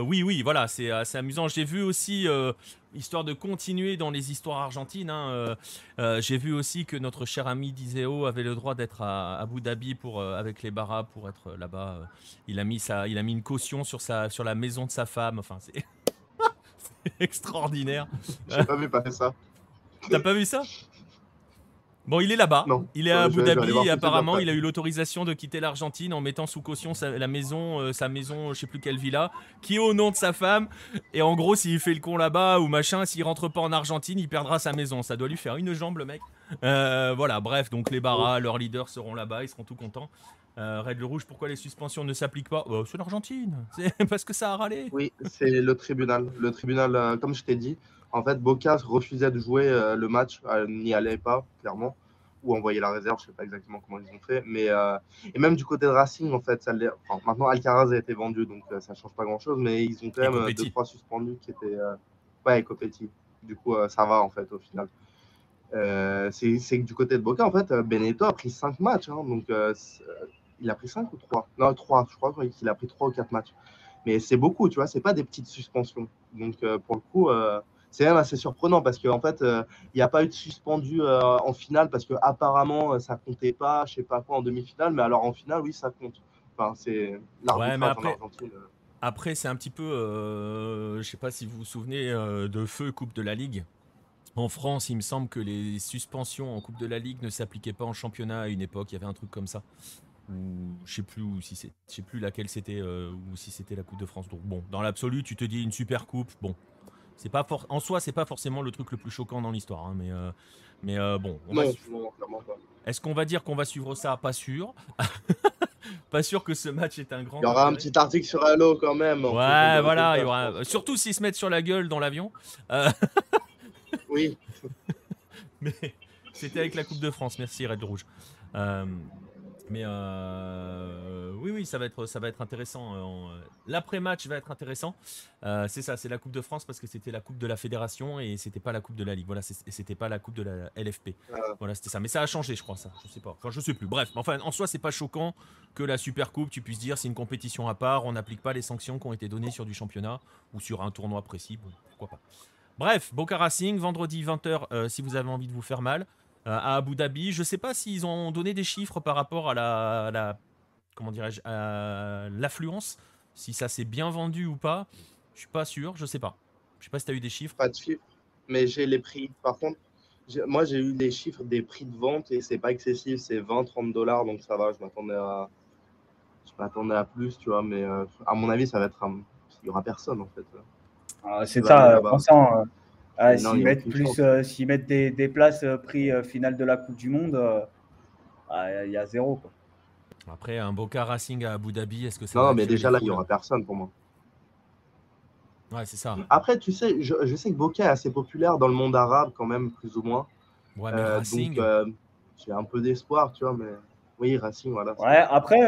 oui, voilà, c'est assez amusant. J'ai vu aussi, histoire de continuer dans les histoires argentines, hein, j'ai vu aussi que notre cher ami Dizeo avait le droit d'être à Abu Dhabi avec les Barras pour être là-bas. Il a mis une caution sur la maison de sa femme. Enfin, c'est c'est extraordinaire. J'ai pas vu passer ça. T'as pas vu ça? Bon, il est là-bas, Non. il est à Abu Je vais aller Dhabi voir et tout de suite apparemment après. il a eu l'autorisation de quitter l'Argentine en mettant sous caution sa maison, je sais plus quelle villa, qui est au nom de sa femme. Et en gros, s'il fait le con là-bas ou machin, s'il rentre pas en Argentine, il perdra sa maison. Ça doit lui faire une jambe, le mec. Voilà, bref, donc les Barras, leurs leaders seront là-bas, ils seront tout contents. Règle rouge, pourquoi les suspensions ne s'appliquent pas? C'est l'Argentine, c'est parce que ça a râlé. Oui, c'est le tribunal. Le tribunal, comme je t'ai dit, en fait, Boca refusait de jouer le match, n'y allait pas, clairement, ou envoyer la réserve, je sais pas exactement comment ils ont fait. Mais, et même du côté de Racing, en fait, maintenant Alcaraz a été vendu, donc ça change pas grand-chose, mais ils ont quand Et même Copetti. 2-3 suspendus qui étaient. Ouais, et Copetti. Du coup, ça va, en fait, au final. C'est que du côté de Boca, en fait, Benedetto a pris 5 matchs, hein, donc il a pris 5 ou 3? Non, 3, je crois qu'il a pris 3 ou 4 matchs. Mais c'est beaucoup, tu vois, c'est pas des petites suspensions. Donc, pour le coup, c'est même assez surprenant parce qu'en fait, il n'y a pas eu de suspendu en finale parce qu'apparemment, ça comptait pas, je sais pas quoi, en demi-finale. Mais alors, en finale, oui, ça compte. Enfin, c'est Ouais, mais l'arbitrage en après, Argentine. après c'est un petit peu, je sais pas si vous vous souvenez de Feu Coupe de la Ligue. En France, il me semble que les suspensions en Coupe de la Ligue ne s'appliquaient pas en championnat à une époque. Il y avait un truc comme ça. Ou je sais plus je sais plus laquelle c'était ou si c'était la Coupe de France. Donc bon, dans l'absolu, tu te dis une super coupe. Bon, c'est pas en soi, c'est pas forcément le truc le plus choquant dans l'histoire. Hein, mais bon, Non, clairement pas. est-ce qu'on va dire qu'on va suivre ça? Pas sûr. Pas sûr que ce match est un grand Il y aura un intérêt. petit article sur Halo quand même. En fonction Ouais, du voilà, il y résultat, je aura pense. surtout s'ils se mettent sur la gueule dans l'avion. Euh, Oui, Mais c'était avec la Coupe de France, merci Red Rouge. Mais oui, ça va être intéressant. L'après-match va être intéressant. C'est ça, c'est la Coupe de France parce que c'était la Coupe de la Fédération et c'était pas la Coupe de la Ligue. Voilà, c'était pas la Coupe de la LFP. Voilà, c'était ça. Mais ça a changé, je crois, ça. Je sais pas. Enfin, je sais plus. Bref, enfin, en soi, c'est pas choquant que la Super Coupe, tu puisses dire c'est une compétition à part, on n'applique pas les sanctions qui ont été données sur du championnat ou sur un tournoi précis. Bon, pourquoi pas. Bref, Boca Racing, vendredi 20h, si vous avez envie de vous faire mal, à Abu Dhabi. Je sais pas s'ils ont donné des chiffres par rapport à comment dirais-je, à l'affluence, si ça s'est bien vendu ou pas. Je suis pas sûr, je sais pas. Je sais pas si tu as eu des chiffres. pas de chiffres, mais j'ai les prix. Par contre, moi, j'ai eu les chiffres des prix de vente et c'est pas excessif, c'est 20-30 $, donc ça va. Je m'attendais à plus, tu vois, mais à mon avis, ça va être il y aura personne en fait. C'est Tu vas aller ça, là-bas. Vincent. Non, il S'ils y a mettent aucune plus, chance. s'ils mettent des places prix finale de la Coupe du Monde, il y a zéro, quoi. Après, un Boca Racing à Abu Dhabi, est-ce que ça Non, va mais tuer déjà les là, il y foules? aura personne pour moi. Ouais, c'est ça. Après, tu sais, je sais que Boca est assez populaire dans le monde arabe quand même, plus ou moins. Ouais, mais Donc, Racing, j'ai un peu d'espoir, tu vois, mais oui, Racing, voilà. Ouais, après,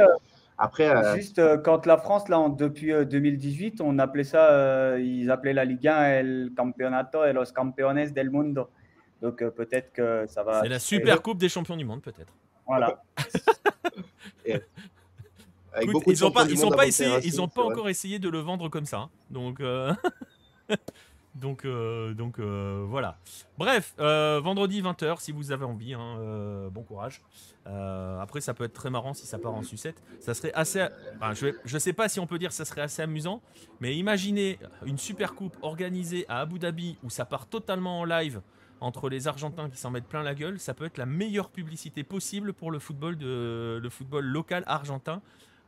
Après, juste quand la France, là, depuis 2018, on appelait ça, ils appelaient la Ligue 1 El Campeonato de los Campeones del Mundo. Donc peut-être que ça va c'est la attirer. Super Coupe des champions du monde, peut-être. Voilà. et- avec Écoute, beaucoup de champions du ils monde ont à pas voter essayé, Racing, ils ont c'est pas vrai. encore essayé de le vendre comme ça. Hein. Donc, donc voilà. Bref, vendredi 20h, si vous avez envie, hein, bon courage. Après, ça peut être très marrant si ça part en sucette. Ça serait assez. Enfin, je sais pas si on peut dire que ça serait assez amusant, mais imaginez une super coupe organisée à Abu Dhabi où ça part totalement en live entre les Argentins qui s'en mettent plein la gueule. Ça peut être la meilleure publicité possible pour le football local argentin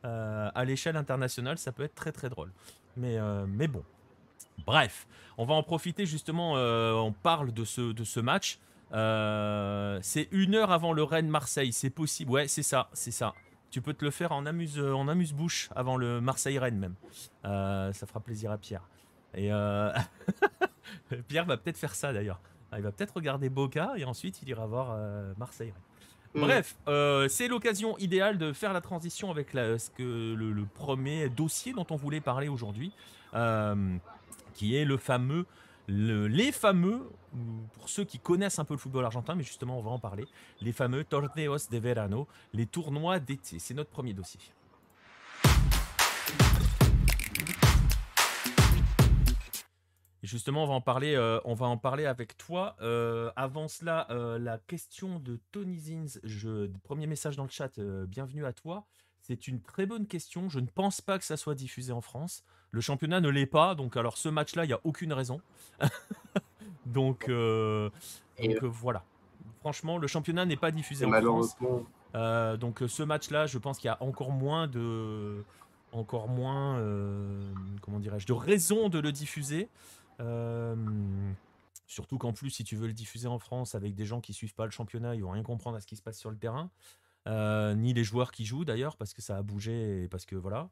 à l'échelle internationale. Ça peut être très très drôle. Mais bon. Bref, on va en profiter justement, on parle de ce match. C'est 1 heure avant le Rennes-Marseille, c'est possible. Ouais, c'est ça. Tu peux te le faire en amuse-bouche avant le Marseille-Rennes même. Ça fera plaisir à Pierre. Et Pierre va peut-être faire ça d'ailleurs. il va peut-être regarder Boca et ensuite il ira voir Marseille. Mm. Bref, c'est l'occasion idéale de faire la transition avec le premier dossier dont on voulait parler aujourd'hui, qui est les fameux, pour ceux qui connaissent un peu le football argentin, mais justement on va en parler, les fameux Torneos de Verano, les tournois d'été. C'est notre premier dossier. Et justement, on va en parler avec toi. Avant cela, la question de Tony Zins, premier message dans le chat, bienvenue à toi. C'est une très bonne question. Je ne pense pas que ça soit diffusé en France. Le championnat ne l'est pas, donc alors ce match-là, il n'y a aucune raison. donc voilà. Franchement, le championnat n'est pas diffusé en France. Donc ce match-là, je pense qu'il y a encore moins comment dirais-je, de raisons de le diffuser. Surtout qu'en plus, si tu veux le diffuser en France avec des gens qui suivent pas le championnat, ils vont rien comprendre à ce qui se passe sur le terrain, ni les joueurs qui jouent d'ailleurs, parce que ça a bougé et parce que voilà.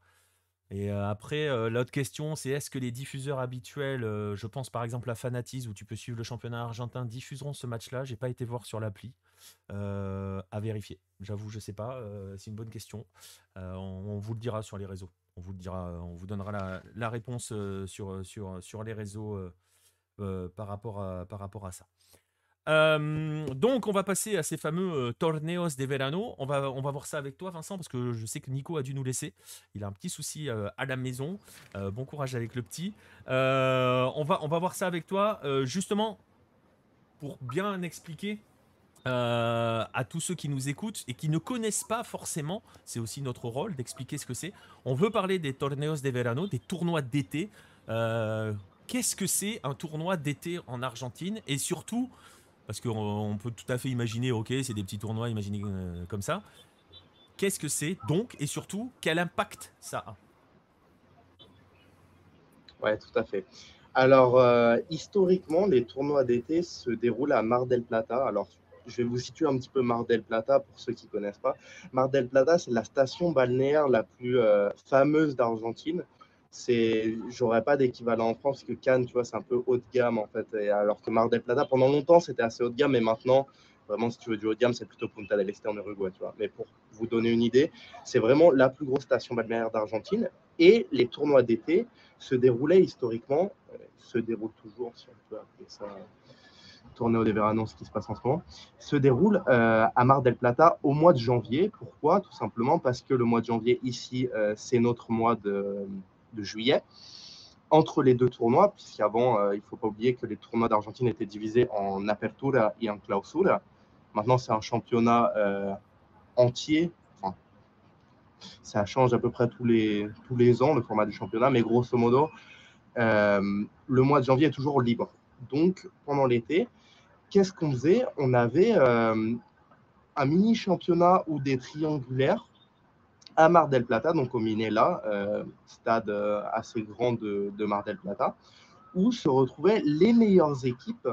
Et après, l'autre question, c'est est-ce que les diffuseurs habituels, je pense par exemple à Fanatiz, où tu peux suivre le championnat argentin, diffuseront ce match-là? J'ai pas été voir sur l'appli. À vérifier. J'avoue, je sais pas. C'est une bonne question. On vous le dira sur les réseaux. On vous le dira. On vous donnera la réponse sur les réseaux par rapport à ça. Donc on va passer à ces fameux Torneos de Verano. On va voir ça avec toi, Vincent, parce que je sais que Nico a dû nous laisser. Il a un petit souci à la maison. Bon courage avec le petit. On va voir ça avec toi, justement pour bien expliquer à tous ceux qui nous écoutent et qui ne connaissent pas forcément. C'est aussi notre rôle d'expliquer ce que c'est. On veut parler des Torneos de Verano, des tournois d'été. Qu'est-ce que c'est un tournoi d'été en Argentine? Et surtout, parce qu'on peut tout à fait imaginer, ok, c'est des petits tournois, imaginez comme ça. Qu'est-ce que c'est donc? Et surtout, quel impact ça a? Ouais, tout à fait. Alors, historiquement, les tournois d'été se déroulent à Mar del Plata. Alors, je vais vous situer un petit peu Mar del Plata pour ceux qui ne connaissent pas. Mar del Plata, c'est la station balnéaire la plus fameuse d'Argentine. J'aurais pas d'équivalent en France, parce que Cannes, tu vois, c'est un peu haut de gamme en fait. Et alors que Mar del Plata, pendant longtemps, c'était assez haut de gamme, mais maintenant, vraiment, si tu veux du haut de gamme, c'est plutôt Punta del Este en Uruguay, tu vois. Mais pour vous donner une idée, c'est vraiment la plus grosse station balnéaire d'Argentine. Et les tournois d'été se déroulaient historiquement, se déroulent toujours, si on peut appeler ça Torneo de Verano, ce qui se passe en ce moment, se déroule à Mar del Plata au mois de janvier. Pourquoi? Tout simplement parce que le mois de janvier, ici, c'est notre mois de juillet. Entre les deux tournois, puisqu'avant, il ne faut pas oublier que les tournois d'Argentine étaient divisés en apertura et en clausura. Maintenant, c'est un championnat entier. Enfin, ça change à peu près tous les ans, le format du championnat, mais grosso modo, le mois de janvier est toujours libre. Donc, pendant l'été, qu'est-ce qu'on faisait? On avait un mini-championnat ou des triangulaires à Mar del Plata, donc au Minela, stade assez grand de Mar del Plata, où se retrouvaient les meilleures équipes.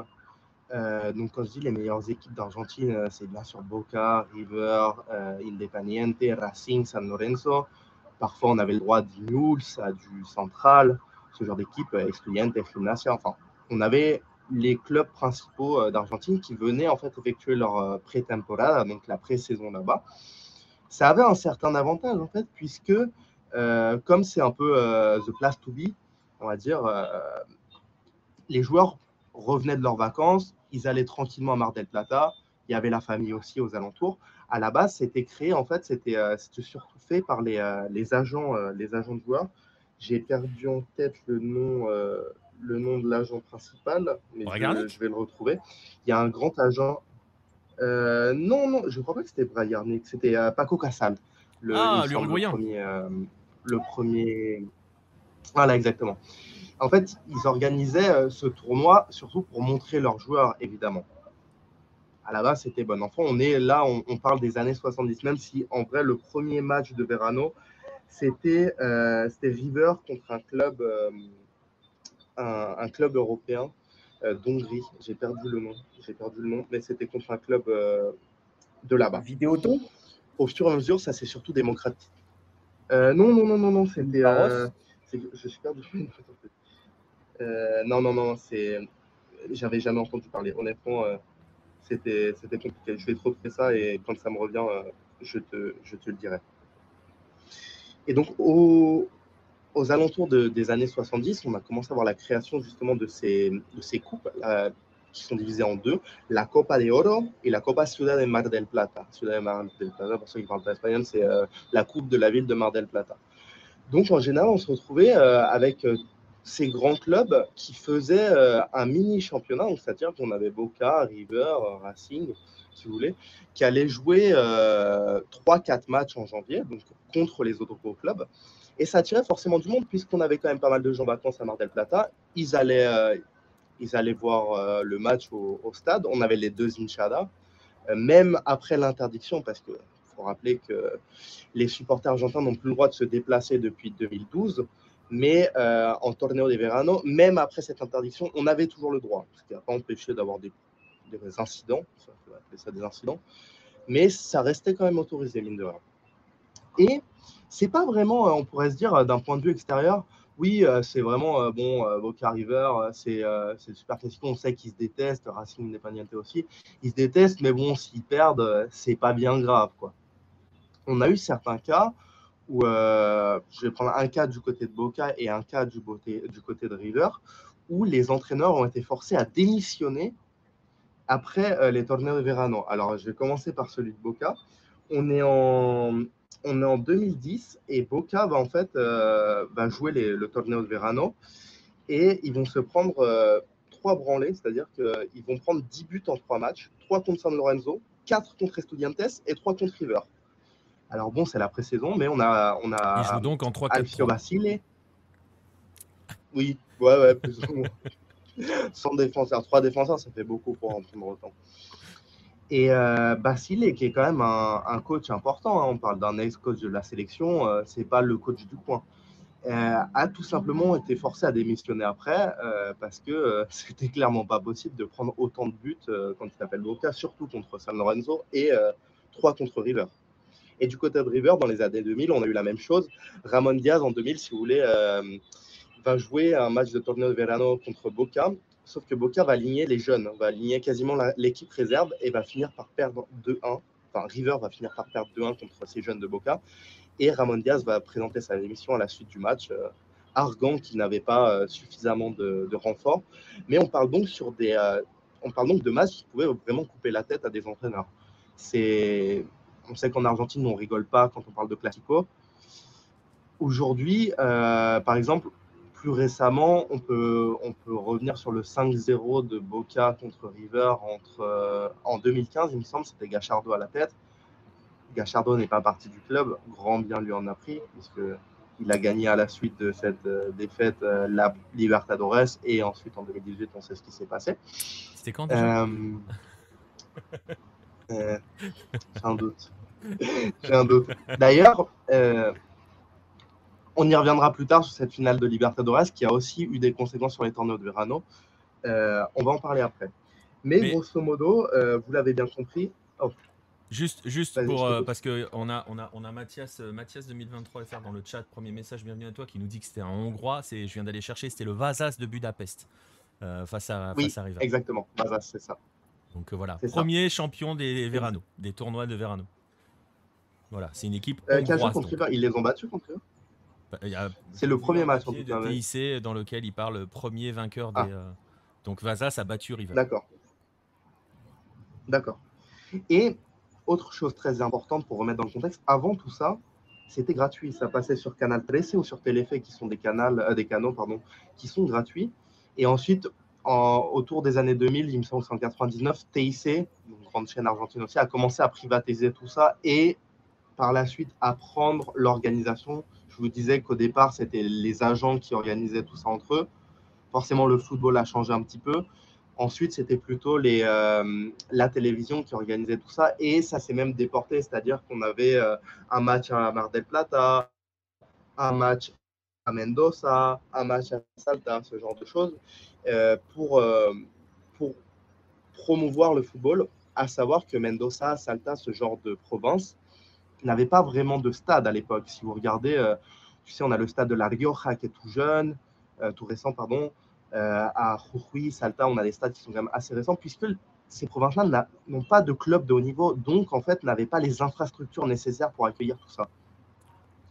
Donc quand je dis les meilleures équipes d'Argentine, c'est bien sûr Boca, River, Independiente, Racing, San Lorenzo. Parfois, on avait le droit du Newell's, du Central, ce genre d'équipe, Estudiantes, Gimnasia. Enfin, on avait les clubs principaux d'Argentine qui venaient en fait effectuer leur pré-temporada, donc la pré-saison là-bas. Ça avait un certain avantage en fait, puisque comme c'est un peu the place to be, on va dire, les joueurs revenaient de leurs vacances, ils allaient tranquillement à Mar del Plata, il y avait la famille aussi aux alentours. À la base, c'était créé, en fait, c'était surtout fait par les agents de joueurs. J'ai perdu en tête le nom de l'agent principal, mais je vais le retrouver. Il y a un grand agent. Non, je ne crois pas que c'était Bragarnik, c'était Paco Casal. l'Uruguayen. Le premier. Voilà, exactement. En fait, ils organisaient ce tournoi surtout pour montrer leurs joueurs, évidemment. À la base, c'était bon enfant. On est là, on parle des années 70, même si en vrai, le premier match de Verano, c'était River contre un club européen d'Hongrie. J'ai perdu le nom, mais c'était contre un club de là-bas. Vidéoton? Au fur et à mesure, ça s'est surtout démocratisé. Non, c'était. Je suis perdu. Non, c'est j'avais jamais entendu parler. Honnêtement, c'était compliqué. Je vais te retrouver ça et quand ça me revient, je te le dirai. Et donc, aux alentours des années 70, on a commencé à voir la création justement de ces coupes qui sont divisées en deux, la Copa de Oro et la Copa Ciudad de Mar del Plata. Ciudad de Mar del Plata, pour ceux qui ne parlent pas espagnol, c'est la coupe de la ville de Mar del Plata. Donc, en général, on se retrouvait avec ces grands clubs qui faisaient un mini-championnat, c'est-à-dire qu'on avait Boca, River, Racing, si vous voulez, qui allaient jouer 3-4 matchs en janvier, donc contre les autres gros clubs. Et ça attirait forcément du monde, puisqu'on avait quand même pas mal de gens en vacances à Mar del Plata. Ils allaient voir le match au stade. On avait les deux hinchadas, même après l'interdiction, parce qu'il faut rappeler que les supporters argentins n'ont plus le droit de se déplacer depuis 2012. Mais en torneo de verano, même après cette interdiction, on avait toujours le droit, ce qui n'a pas empêché d'avoir des incidents, ça, on peut appeler ça des incidents, mais ça restait quand même autorisé, mine de rien. Et c'est pas vraiment, on pourrait se dire d'un point de vue extérieur, oui, c'est vraiment Boca River, c'est le super classique, on sait qu'ils se détestent, Racing Independiente aussi, ils se détestent, mais bon, s'ils perdent, c'est pas bien grave, quoi. On a eu certains cas où, je vais prendre un cas du côté de Boca et un cas du côté de River, où les entraîneurs ont été forcés à démissionner après les torneos de verano. Alors, je vais commencer par celui de Boca. On est en 2010 et Boca va jouer le torneo de verano et ils vont se prendre 3 branlées, c'est-à-dire qu'ils vont prendre 10 buts en 3 matchs, 3 contre San Lorenzo, 4 contre Estudiantes et 3 contre River. Alors bon, c'est la pré-saison, mais on a Ils jouent donc en 3-4-3. Alfio Basile. Oui, ouais, plus ou moins. Sans défenseur, 3 défenseurs, ça fait beaucoup pour en prendre autant. Et Basile, qui est quand même un coach important, hein, on parle d'un ex-coach de la sélection, c'est pas le coach du coin, a tout simplement été forcé à démissionner après parce que c'était clairement pas possible de prendre autant de buts quand il s'appelle Boca, surtout contre San Lorenzo et 3 contre River. Et du côté de River, dans les années 2000, on a eu la même chose. Ramon Diaz, en 2000, si vous voulez, va jouer un match de torneo de verano contre Boca. Sauf que Boca va aligner les jeunes, va aligner quasiment l'équipe réserve et va finir par perdre 2-1. Enfin, River va finir par perdre 2-1 contre ces jeunes de Boca. Et Ramon Diaz va présenter sa démission à la suite du match, arguant qu'il n'avait pas suffisamment de renforts. Mais on parle donc de matchs qui pouvaient vraiment couper la tête à des entraîneurs. On sait qu'en Argentine, on ne rigole pas quand on parle de Classico. Aujourd'hui, par exemple, plus récemment, on peut revenir sur le 5-0 de Boca contre River en 2015, il me semble, c'était Gallardo à la tête. Gallardo n'est pas parti du club, grand bien lui en a pris, puisqu'il a gagné à la suite de cette défaite la Libertadores, et ensuite en 2018, on sait ce qui s'est passé. C'était quand déjà J'ai un doute. D'ailleurs, on y reviendra plus tard sur cette finale de Libertadores qui a aussi eu des conséquences sur les torneos de verano. On va en parler après. Mais grosso modo, vous l'avez bien compris. Oh. Juste pour parce que on a Mathias 2023 FR dans le chat. Premier message, bienvenue à toi, qui nous dit que c'était un Hongrois. Je viens d'aller chercher, c'était le Vasas de Budapest face à River. Exactement, Vasas, c'est ça. Donc voilà, premier champion des Verano, des tournois de Verano. Voilà, c'est une équipe hongroise. Ils les ont battus contre eux. C'est le premier match en tout cas. De TIC dans lequel il parle premier vainqueur des. Donc Vasas a battu River. D'accord. Et autre chose très importante pour remettre dans le contexte, avant tout ça, c'était gratuit. Ça passait sur Canal 13 ou sur Telefe, qui sont des canaux qui sont gratuits. Et ensuite, autour des années 2000, il me semble en 99, TIC, une grande chaîne argentine aussi, a commencé à privatiser tout ça et par la suite à prendre l'organisation. Je vous disais qu'au départ, c'était les agents qui organisaient tout ça entre eux. Forcément, le football a changé un petit peu. Ensuite, c'était plutôt la télévision qui organisait tout ça. Et ça s'est même déporté, c'est-à-dire qu'on avait un match à Mar del Plata, un match à Mendoza, un match à Salta, ce genre de choses, pour promouvoir le football, à savoir que Mendoza, Salta, ce genre de province, n'avait pas vraiment de stade à l'époque. Si vous regardez, tu sais, on a le stade de La Rioja qui est tout récent, À Jujuy, Salta, on a des stades qui sont quand même assez récents, puisque ces provinces-là n'ont pas de club de haut niveau, donc en fait n'avaient pas les infrastructures nécessaires pour accueillir tout ça.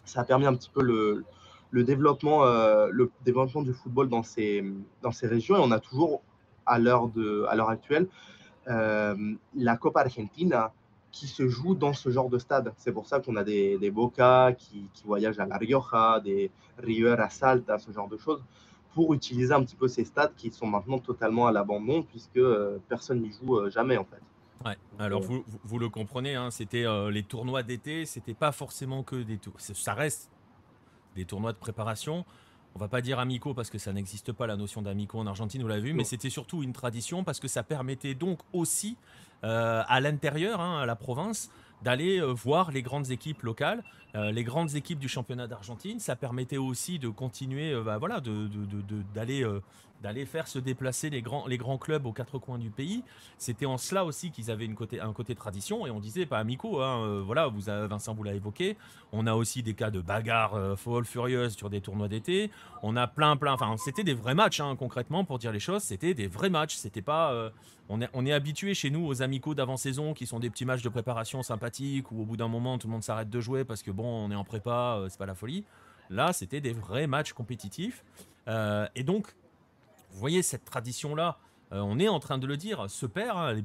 Ça a permis un petit peu le développement du football dans ces régions, et on a toujours, à l'heure actuelle, la Copa Argentina qui se joue dans ce genre de stade. C'est pour ça qu'on a des Boca qui voyagent à La Rioja, des River à Salta, ce genre de choses, pour utiliser un petit peu ces stades qui sont maintenant totalement à l'abandon, puisque personne n'y joue jamais en fait. Ouais. Alors vous le comprenez, hein, c'était les tournois d'été, c'était pas forcément que des tours. Ça reste des tournois de préparation. On va pas dire amicaux parce que ça n'existe pas la notion d'amicaux en Argentine, vous l'avez vu, mais c'était surtout une tradition parce que ça permettait donc aussi à l'intérieur, hein, à la province, d'aller voir les grandes équipes locales, les grandes équipes du championnat d'Argentine. Ça permettait aussi de continuer, voilà, d'aller faire se déplacer les grands clubs aux quatre coins du pays. C'était en cela aussi qu'ils avaient un côté tradition, et on disait pas amicaux, hein, voilà, Vincent vous l'a évoqué. On a aussi des cas de bagarres folles, furieuses sur des tournois d'été. On a plein, enfin c'était des vrais matchs, hein, concrètement, pour dire les choses, c'était des vrais matchs. C'était pas, on est habitué chez nous aux amicaux d'avant-saison qui sont des petits matchs de préparation sympathiques où au bout d'un moment tout le monde s'arrête de jouer parce que bon, on est en prépa, c'est pas la folie. Là, c'était des vrais matchs compétitifs. Et donc, vous voyez cette tradition-là, on est en train de le dire, se perd, hein, elle est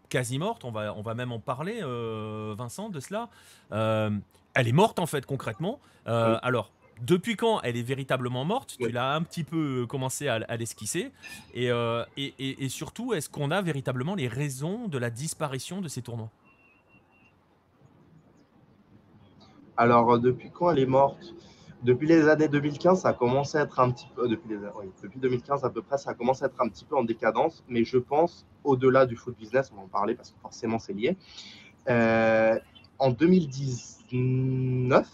quasi morte, on va même en parler, Vincent, de cela. Elle est morte en fait, concrètement. Oui. Alors, depuis quand elle est véritablement morte? Tu l'as un petit peu commencé à l'esquisser. Et surtout, est-ce qu'on a véritablement les raisons de la disparition de ces tournois? Alors, depuis quand elle est morte? Depuis les années 2015, ça a commencé à être un petit peu. Depuis 2015 à peu près, ça a commencé à être un petit peu en décadence. Mais je pense, au-delà du foot business, on va en parler parce que forcément c'est lié. En 2019,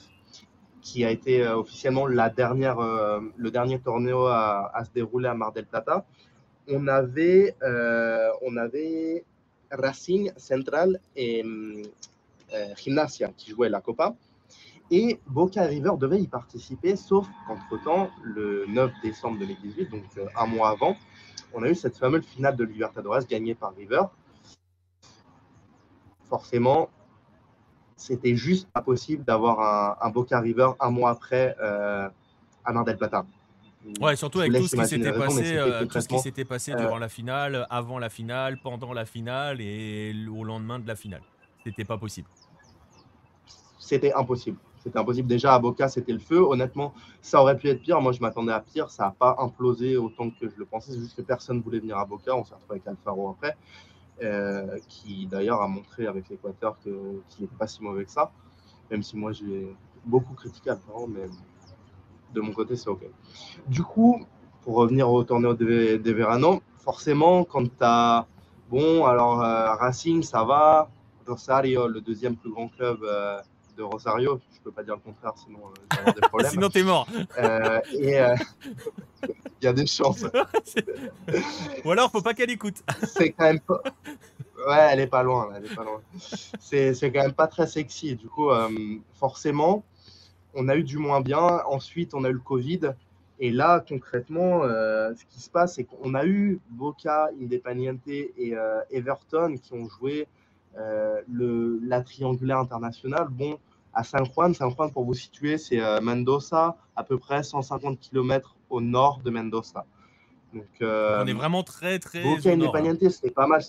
qui a été officiellement le dernier tournoi à se dérouler à Mar del Plata, on avait Racing, Central et Gimnasia qui jouaient la Copa. Et Boca River devait y participer, sauf qu'entre-temps, le 9 décembre 2018, donc un mois avant, on a eu cette fameuse finale de Libertadores gagnée par River. Forcément, c'était juste pas possible d'avoir un Boca River un mois après à Mar del Plata. Ouais, surtout avec tout ce qui s'était passé durant la finale, avant la finale, pendant la finale et au lendemain de la finale. C'était pas possible. C'était impossible. C'était impossible. Déjà, à Boca, c'était le feu. Honnêtement, ça aurait pu être pire. Moi, je m'attendais à pire. Ça n'a pas implosé autant que je le pensais. C'est juste que personne ne voulait venir à Boca. On s'est retrouvé avec Alfaro après, qui d'ailleurs a montré avec l'Équateur qu'il n'était pas si mauvais que ça. Même si moi, j'ai beaucoup critiqué Alfaro, mais de mon côté, c'est OK. Du coup, pour revenir au Torneo de Verano, forcément, quand tu as... Bon, alors Racing, ça va. Rosario, le deuxième plus grand club de Rosario, je peux pas dire le contraire, sinon je vais avoir des problèmes. Sinon t'es mort. Il y a des chances. Ou alors faut pas qu'elle écoute. C'est quand même pas... Ouais, elle est pas loin. C'est quand même pas très sexy. Du coup, forcément, on a eu du moins bien. Ensuite, on a eu le Covid. Et là, concrètement, ce qui se passe, c'est qu'on a eu Boca, Independiente et Everton qui ont joué la triangulaire internationale. Bon, à San Juan, pour vous situer, c'est Mendoza, à peu près 150 km au nord de Mendoza. Donc, on est vraiment très Boca, Independiente, c'était pas mal.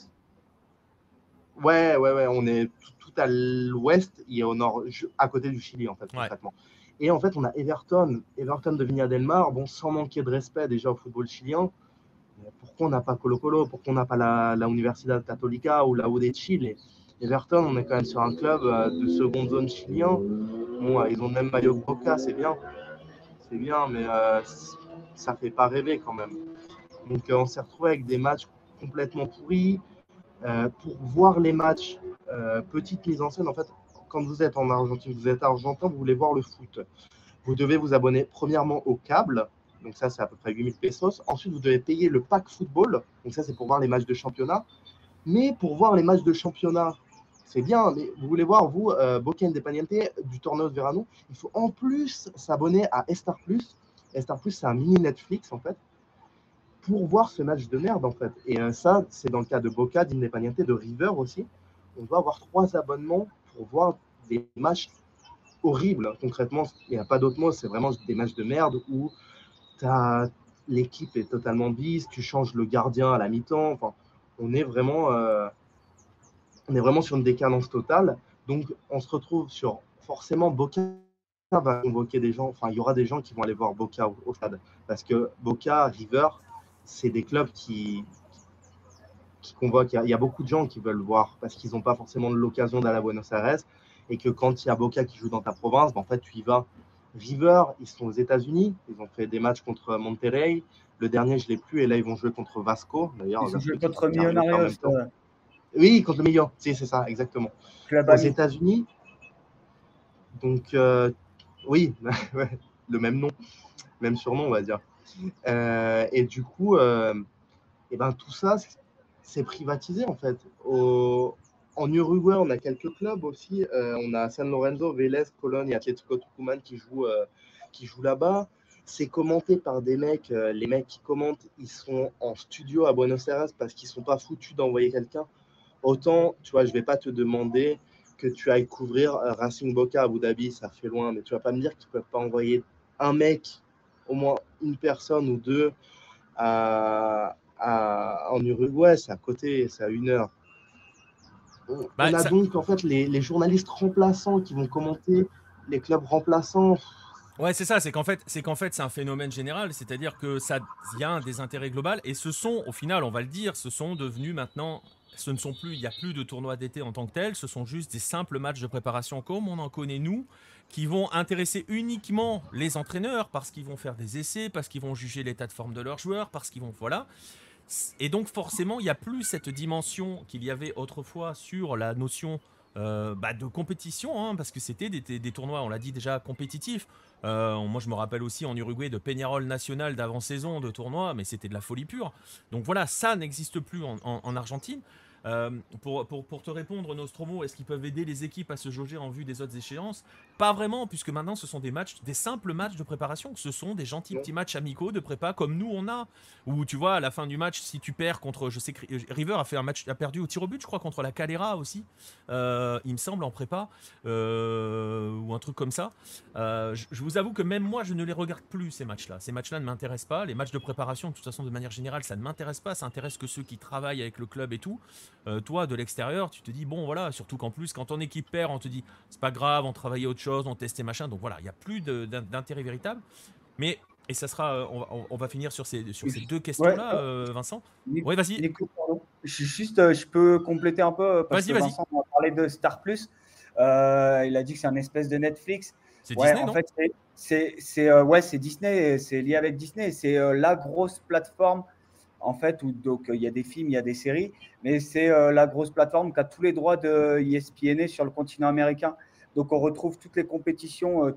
Ouais, on est tout à l'ouest et au nord, à côté du Chili, en fait, concrètement. Et en fait, on a Everton de Viña del Mar, bon, sans manquer de respect déjà au football chilien. Pourquoi on n'a pas Colo-Colo? Pourquoi on n'a pas la Universidad Católica ou la U de Chile? Everton, on est quand même sur un club de seconde zone chilien. Bon, ils ont le même maillot que Boca, c'est bien, mais ça fait pas rêver quand même. Donc, on s'est retrouvé avec des matchs complètement pourris. Pour voir les matchs, petite mise en scène, en fait, quand vous êtes en Argentine, vous êtes argentin, vous voulez voir le foot. Vous devez vous abonner premièrement au câble, donc ça c'est à peu près 8000 pesos. Ensuite, vous devez payer le pack football, donc ça c'est pour voir les matchs de championnat. Mais pour voir les matchs de championnat, c'est bien, mais vous voulez voir, vous, Boca Independiente, du Torneo de Verano, il faut en plus s'abonner à Star Plus. Star Plus, c'est un mini Netflix en fait. pour voir ce match de merde en fait. Et ça, c'est dans le cas de Boca, d'Independiente, de River aussi. On doit avoir 3 abonnements pour voir des matchs horribles. Concrètement, il n'y a pas d'autre mot, c'est vraiment des matchs de merde où l'équipe est totalement bise, tu changes le gardien à la mi-temps. Enfin, on est vraiment sur une décadence totale. Donc, on se retrouve sur forcément Boca va convoquer des gens. Enfin, il y aura des gens qui vont aller voir Boca au stade parce que Boca, River, c'est des clubs qui convoquent. Il y a beaucoup de gens qui veulent voir parce qu'ils n'ont pas forcément l'occasion d'aller à Buenos Aires et que quand il y a Boca qui joue dans ta province, en fait, tu y vas. River, ils sont aux États-Unis. Ils ont fait des matchs contre Monterrey. Le dernier, je ne l'ai plus. Et là, ils vont jouer contre Vasco. D'ailleurs, ils ont joué contre Millonarios. Oui, contre Millon. C'est ça, exactement. Aux États-Unis. Donc, oui, le même nom, même surnom, on va dire. Et du coup, tout ça, c'est privatisé en fait. En Uruguay, on a quelques clubs aussi. On a San Lorenzo, Vélez, Cologne et Atlético Tucumán qui jouent là-bas. C'est commenté par des mecs. Les mecs qui commentent, ils sont en studio à Buenos Aires parce qu'ils ne sont pas foutus d'envoyer quelqu'un. Autant, tu vois, je ne vais pas te demander que tu ailles couvrir Racing Boca à Abu Dhabi, ça fait loin, mais tu ne vas pas me dire qu'ils ne peuvent pas envoyer un mec, au moins une personne ou deux, en Uruguay, c'est à côté, c'est à 1 heure. On a donc en fait les journalistes remplaçants qui vont commenter les clubs remplaçants. Ouais, c'est ça, c'est qu'en fait c'est un phénomène général, c'est-à-dire que il y a un désintérêt global et ce sont, au final, on va le dire, ce sont devenus maintenant, il n'y a plus de tournois d'été en tant que tels, ce sont juste des simples matchs de préparation comme on en connaît nous, qui vont intéresser uniquement les entraîneurs parce qu'ils vont faire des essais, parce qu'ils vont juger l'état de forme de leurs joueurs, parce qu'ils vont, voilà. Et donc forcément, il n'y a plus cette dimension qu'il y avait autrefois sur la notion de compétition, hein, parce que c'était des tournois, on l'a dit déjà, compétitifs. Moi, je me rappelle aussi en Uruguay de Peñarol national d'avant-saison de tournois, mais c'était de la folie pure. Donc voilà, ça n'existe plus en Argentine. Pour te répondre, Nostromo, est-ce qu'ils peuvent aider les équipes à se jauger en vue des autres échéances? Pas vraiment, puisque maintenant ce sont des simples matchs de préparation. Ce sont des gentils petits matchs amicaux de prépa comme nous on a. Où tu vois, à la fin du match, si tu perds contre, je sais que River a perdu au tir au but, je crois, contre la Calera aussi, il me semble, en prépa, ou un truc comme ça. Je vous avoue que même moi, je ne les regarde plus, ces matchs-là. Ces matchs-là ne m'intéressent pas. Les matchs de préparation, de toute façon, de manière générale, ça ne m'intéresse pas. Ça intéresse que ceux qui travaillent avec le club et tout. Toi, de l'extérieur, tu te dis, bon, voilà, surtout qu'en plus, quand ton équipe perd, on te dit, c'est pas grave, on travaillait autre chose, on testait machin. Donc voilà, il n'y a plus d'intérêt véritable. Mais, et ça sera, on va finir sur ces deux questions-là, Vincent. Oui, vas-y. Nico, pardon. Je peux compléter un peu parce que Vincent a parlé de Star Plus. Il a dit que c'est un espèce de Netflix. C'est Disney, en non? fait, c'est Disney. C'est lié avec Disney. C'est la grosse plateforme. En fait, où donc il y a des films, il y a des séries, mais c'est la grosse plateforme qui a tous les droits de ESPN sur le continent américain. Donc on retrouve toutes les compétitions,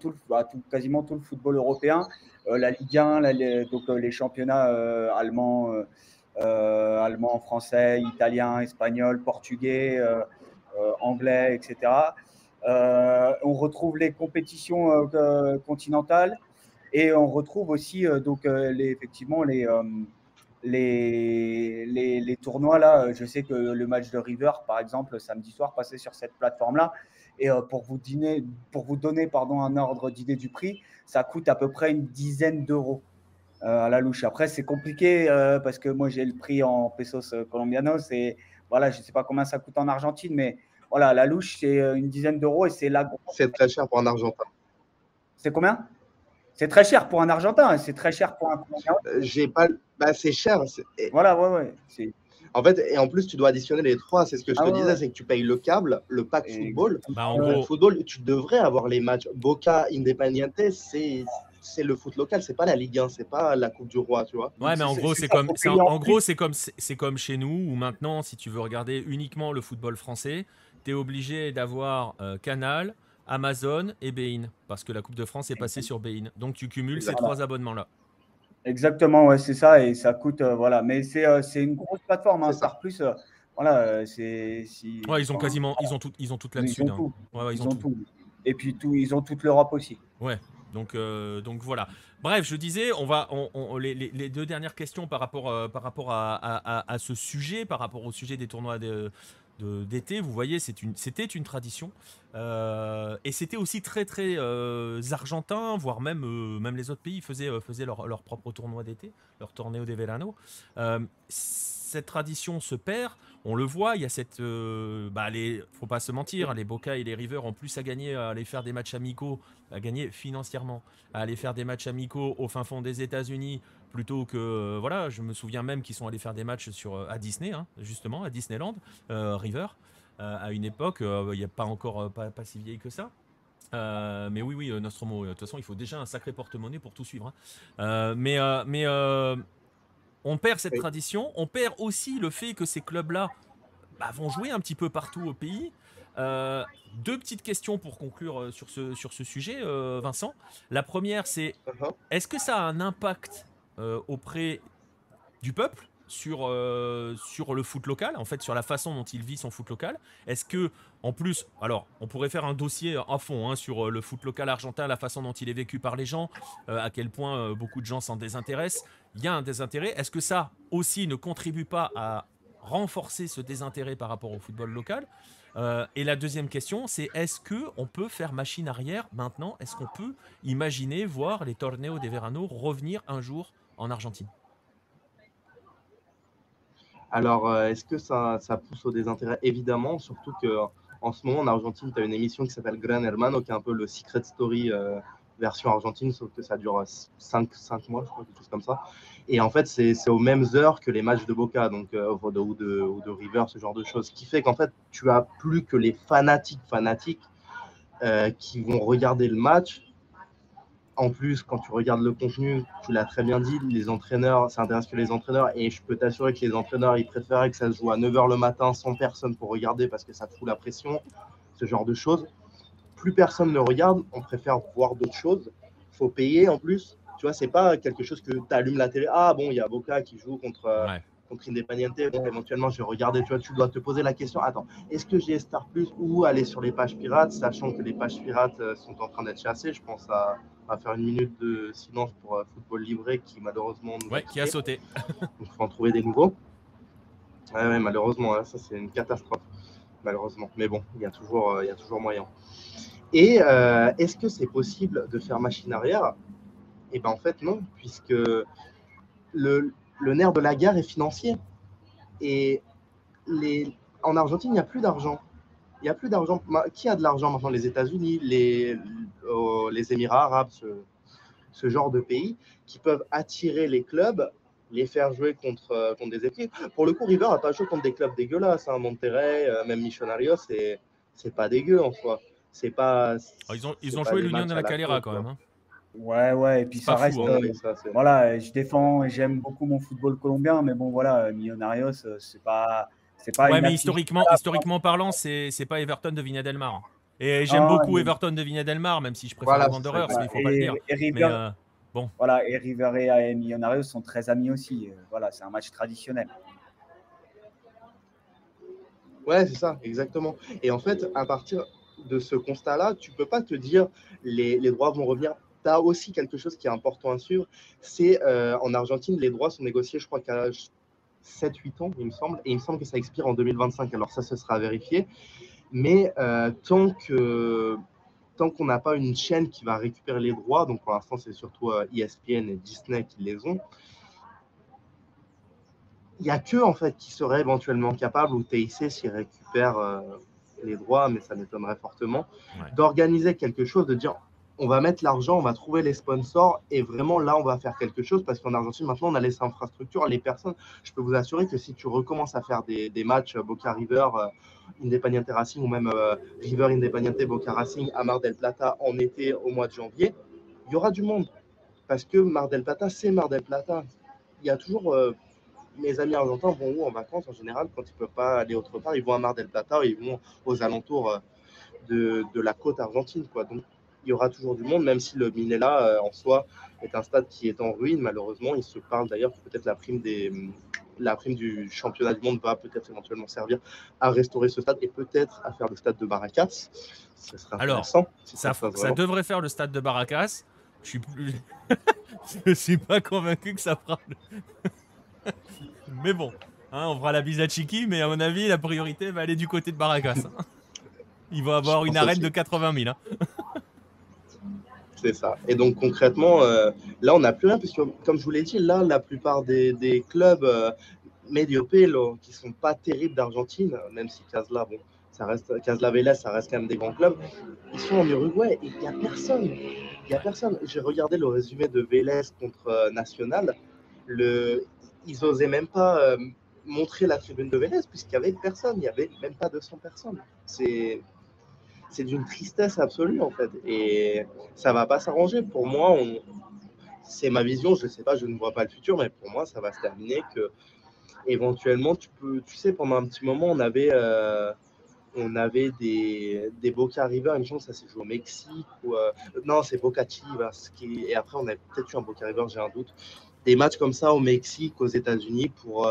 quasiment tout le football européen, la Ligue 1, les championnats allemands, français, italien, espagnol, portugais, anglais, etc. On retrouve les compétitions continentales et on retrouve aussi effectivement les tournois là. Je sais que le match de River, par exemple, samedi soir, passait sur cette plateforme-là. Et pour vous donner un ordre d'idée du prix, ça coûte à peu près une dizaine d'euros à la louche. Après, c'est compliqué parce que moi, j'ai le prix en pesos colombianos. Et voilà, je ne sais pas combien ça coûte en Argentine, mais voilà, la louche, c'est une dizaine d'euros et c'est là. C'est très cher pour un Argentin. C'est combien? C'est très cher pour un Argentin, c'est très cher pour un Colombian. C'est cher. Voilà, ouais. En fait, et en plus, tu dois additionner les 3. C'est ce que je te disais, c'est que tu payes le câble, le pack football. En gros, football, tu devrais avoir les matchs. Boca, Independiente, c'est le foot local, c'est pas la Ligue 1, c'est pas la Coupe du Roi, tu vois. Ouais, mais en gros, c'est comme chez nous où maintenant, si tu veux regarder uniquement le football français, tu es obligé d'avoir Canal, Amazon et Bein, parce que la Coupe de France est passée sur Bein. Donc tu cumules ces 3 abonnements-là. Exactement, ouais, c'est ça, et ça coûte, voilà. Mais c'est une grosse plateforme, hein, Star Plus, voilà, Ouais, ils ont toute la Sud. Ils ont tout. Et puis ils ont toute l'Europe aussi. Ouais. Donc voilà. Bref, je disais, les deux dernières questions par rapport à ce sujet, par rapport au sujet des tournois d'été. Vous voyez, c'était une tradition. Et c'était aussi très très argentin, voire même les autres pays faisaient leur propre tournoi d'été, leur torneo de verano. Cette tradition se perd. On le voit, il y a faut pas se mentir, les Boca et les River ont plus à gagner à aller faire des matchs amicaux, à gagner financièrement, à aller faire des matchs amicaux au fin fond des États-Unis plutôt que voilà. Je me souviens même qu'ils sont allés faire des matchs à Disney, hein, justement à Disneyland, River, à une époque, il n'y a pas encore pas si vieille que ça. Mais oui, Nostromo, de toute façon, il faut déjà un sacré porte-monnaie pour tout suivre. Hein. On perd cette tradition, on perd aussi le fait que ces clubs-là vont jouer un petit peu partout au pays. Deux petites questions pour conclure sur ce sujet, Vincent. La première, c'est est-ce que ça a un impact auprès du peuple sur le foot local, en fait, sur la façon dont il vit son foot local? Est-ce que, en plus, alors, on pourrait faire un dossier à fond sur le foot local argentin, la façon dont il est vécu par les gens, à quel point beaucoup de gens s'en désintéressent. Il y a un désintérêt. Est-ce que ça aussi ne contribue pas à renforcer ce désintérêt par rapport au football local? Et la deuxième question, c'est est-ce qu'on peut faire machine arrière maintenant? Est-ce qu'on peut imaginer voir les torneos de verano revenir un jour en Argentine? Alors, est-ce que ça pousse au désintérêt? Évidemment, surtout qu'en ce moment, en Argentine, tu as une émission qui s'appelle Gran Hermano, qui est un peu le Secret Story version argentine, sauf que ça dure 5 mois, je crois, quelque chose comme ça. Et en fait, c'est aux mêmes heures que les matchs de Boca donc, ou de River, ce genre de choses. Ce qui fait qu'en fait, tu as plus que les fanatiques qui vont regarder le match. En plus, quand tu regardes le contenu, tu l'as très bien dit, les entraîneurs, ça intéresse que les entraîneurs. Et je peux t'assurer que les entraîneurs, ils préféraient que ça se joue à 9h le matin, sans personne pour regarder parce que ça te fout la pression, ce genre de choses. Plus personne ne regarde, on préfère voir d'autres choses. Il faut payer en plus. Tu vois, c'est pas quelque chose que tu allumes la télé. Ah bon, il y a Boca qui joue contre Independiente. Bon, éventuellement, je vais regarder. Tu vois, tu dois te poser la question. Attends, est-ce que j'ai Star Plus ou aller sur les pages pirates, sachant que les pages pirates sont en train d'être chassées. Je pense à faire une minute de silence pour Football Livré qui malheureusement qui a sauté. Donc, il faut en trouver des nouveaux. Ouais, malheureusement, hein, ça c'est une catastrophe. Malheureusement. Mais bon, il y a toujours moyen. Et est-ce que c'est possible de faire machine arrière? Eh bien, en fait, non, puisque le nerf de la guerre est financier. Et en Argentine, il n'y a plus d'argent. Il n'y a plus d'argent. Qui a de l'argent maintenant? Les États-Unis, les Émirats arabes, ce genre de pays qui peuvent attirer les clubs, les faire jouer contre des équipes. Pour le coup, River n'a pas joué contre des clubs dégueulasses. Hein. Monterrey, même Millonarios, c'est pas dégueu en soi. C'est pas. Ils ont joué l'Union de la Calera quand même. Hein. Ouais, et puis ça reste. Voilà, j'aime beaucoup mon football colombien, mais bon, voilà, Millonarios, c'est pas. Ouais, mais historiquement parlant, c'est pas Everton de Viña del Mar. Et j'aime beaucoup Everton de Viña del Mar, même si je préfère les Wanderers, mais il faut pas le dire. Et River, bon. Voilà, et River et Millonarios sont très amis aussi. Voilà, c'est un match traditionnel. Ouais, c'est ça, exactement. Et en fait, à partir de ce constat-là, tu peux pas te dire les droits vont revenir. Tu as aussi quelque chose qui est important à suivre, c'est en Argentine, les droits sont négociés, je crois qu'à 7-8 ans, il me semble, et il me semble que ça expire en 2025, alors ça, ce sera vérifié. Mais tant qu'on n'a pas une chaîne qui va récupérer les droits, donc pour l'instant, c'est surtout ESPN et Disney qui les ont, il n'y a qu'eux en fait, qui seraient éventuellement capables, ou TIC s'y récupère les droits, mais ça m'étonnerait fortement, d'organiser quelque chose, de dire on va mettre l'argent, on va trouver les sponsors et vraiment là, on va faire quelque chose parce qu'en Argentine, maintenant, on a les infrastructures, les personnes. Je peux vous assurer que si tu recommences à faire des matchs Boca River, Independiente Racing ou même River Independiente Boca Racing à Mar del Plata en été au mois de janvier, il y aura du monde parce que Mar del Plata, c'est Mar del Plata. Il y a toujours. Mes amis argentins vont où en vacances en général quand ils ne peuvent pas aller autre part? Ils vont à Mar del Plata ou ils vont aux alentours de la côte argentine, quoi. Donc, il y aura toujours du monde, même si le Minela en soi est un stade qui est en ruine, malheureusement. Il se parle d'ailleurs que peut-être la prime du championnat du monde va peut-être éventuellement servir à restaurer ce stade et peut-être à faire le stade de Barracas. Ce serait intéressant. Alors, ça devrait faire le stade de Barracas. Je suis plus... je suis pas convaincu que ça fera... Mais bon, hein, on fera la bise à Chiki, mais à mon avis, la priorité va aller du côté de Barracas. Hein. Il va avoir une arène de 80 000. Hein. C'est ça. Et donc concrètement, là, on n'a plus rien, puisque comme je vous l'ai dit, là, la plupart des clubs médiopés qui sont pas terribles d'Argentine, même si Casla, bon, ça reste Casla Vélez, ça reste quand même des grands clubs, ils sont en Uruguay et il n'y a personne. Il n'y a personne. J'ai regardé le résumé de Vélez contre Nacional. Ils n'osaient même pas montrer la tribune de Vélez, puisqu'il n'y avait personne. Il n'y avait même pas 200 personnes. C'est d'une tristesse absolue, en fait. Et ça ne va pas s'arranger. Pour moi, c'est ma vision. Je ne sais pas, je ne vois pas le futur, mais pour moi, ça va se terminer que éventuellement, tu sais, pendant un petit moment, on avait des Boca River, une chance, ça s'est joué au Mexique. Non, c'est Boca Chivas. Et après, on avait peut-être eu un Boca River, j'ai un doute. Des matchs comme ça au Mexique, aux États-Unis pour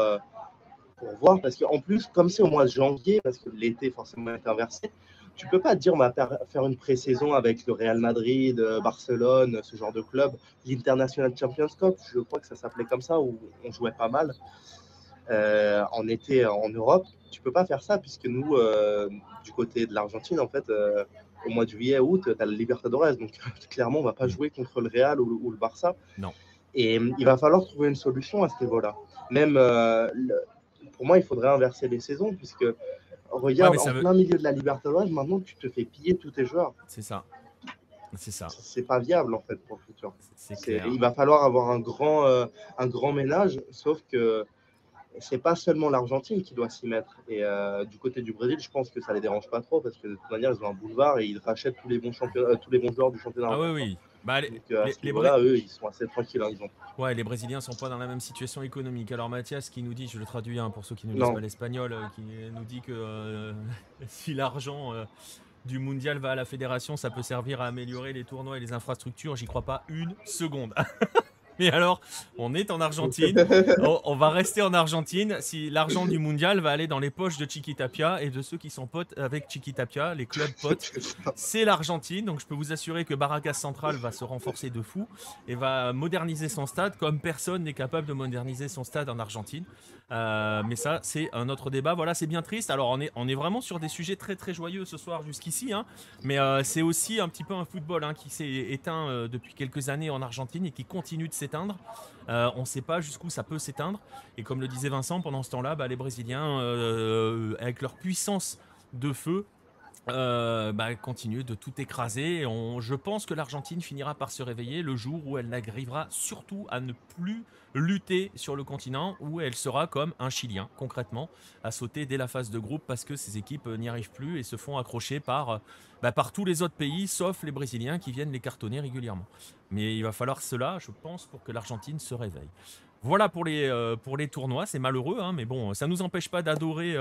voir. Parce qu'en plus, comme c'est au mois de janvier, parce que l'été forcément est inversé, tu peux pas te dire on va faire une pré-saison avec le Real Madrid, Barcelone, ce genre de club. L'International Champions Cup, je crois que ça s'appelait comme ça, où on jouait pas mal en été en Europe. Tu peux pas faire ça puisque nous, du côté de l'Argentine, en fait, au mois de juillet, août, tu as le Libertadores. Donc clairement, on va pas jouer contre le Real ou le Barça. Non. Et il va falloir trouver une solution à ce niveau-là. Même, pour moi, il faudrait inverser les saisons puisque regarde, en plein milieu de la Libertadores, maintenant, tu te fais piller tous tes joueurs. C'est ça. C'est ça. C'est pas viable, en fait, pour le futur. Il va falloir avoir un grand ménage, sauf que c'est pas seulement l'Argentine qui doit s'y mettre. Et du côté du Brésil, je pense que ça les dérange pas trop parce que de toute manière, ils ont un boulevard et ils rachètent tous les bons joueurs du championnat. Ah oui. Bah, eux, ils sont assez tranquilles. Hein, Ouais, les Brésiliens sont pas dans la même situation économique. Alors Mathias qui nous dit, je le traduis pour ceux qui ne lisent pas l'espagnol, qui nous dit que si l'argent du mondial va à la fédération, ça peut servir à améliorer les tournois et les infrastructures. J'y crois pas une seconde. Mais alors, on est en Argentine, on va rester en Argentine. Si l'argent du mondial va aller dans les poches de Chiqui Tapia et de ceux qui sont potes avec Chiqui Tapia, les clubs potes, c'est l'Argentine. Donc je peux vous assurer que Barracas Central va se renforcer de fou et va moderniser son stade comme personne n'est capable de moderniser son stade en Argentine. Mais ça, c'est un autre débat. Voilà, c'est bien triste. Alors on est vraiment sur des sujets très très joyeux ce soir jusqu'ici, hein. Mais c'est aussi un petit peu un football qui s'est éteint depuis quelques années en Argentine et qui continue de s'éteindre. On ne sait pas jusqu'où ça peut s'éteindre. Et comme le disait Vincent, pendant ce temps-là, les Brésiliens, avec leur puissance de feu, continuent de tout écraser. Je pense que l'Argentine finira par se réveiller le jour où elle n'arrivera surtout à ne plus lutter sur le continent, où elle sera comme un Chilien, concrètement, à sauter dès la phase de groupe parce que ces équipes n'y arrivent plus et se font accrocher par tous les autres pays, sauf les Brésiliens qui viennent les cartonner régulièrement. Mais il va falloir cela, je pense, pour que l'Argentine se réveille. Voilà pour les tournois, c'est malheureux, hein, mais bon, ça ne nous empêche pas d'adorer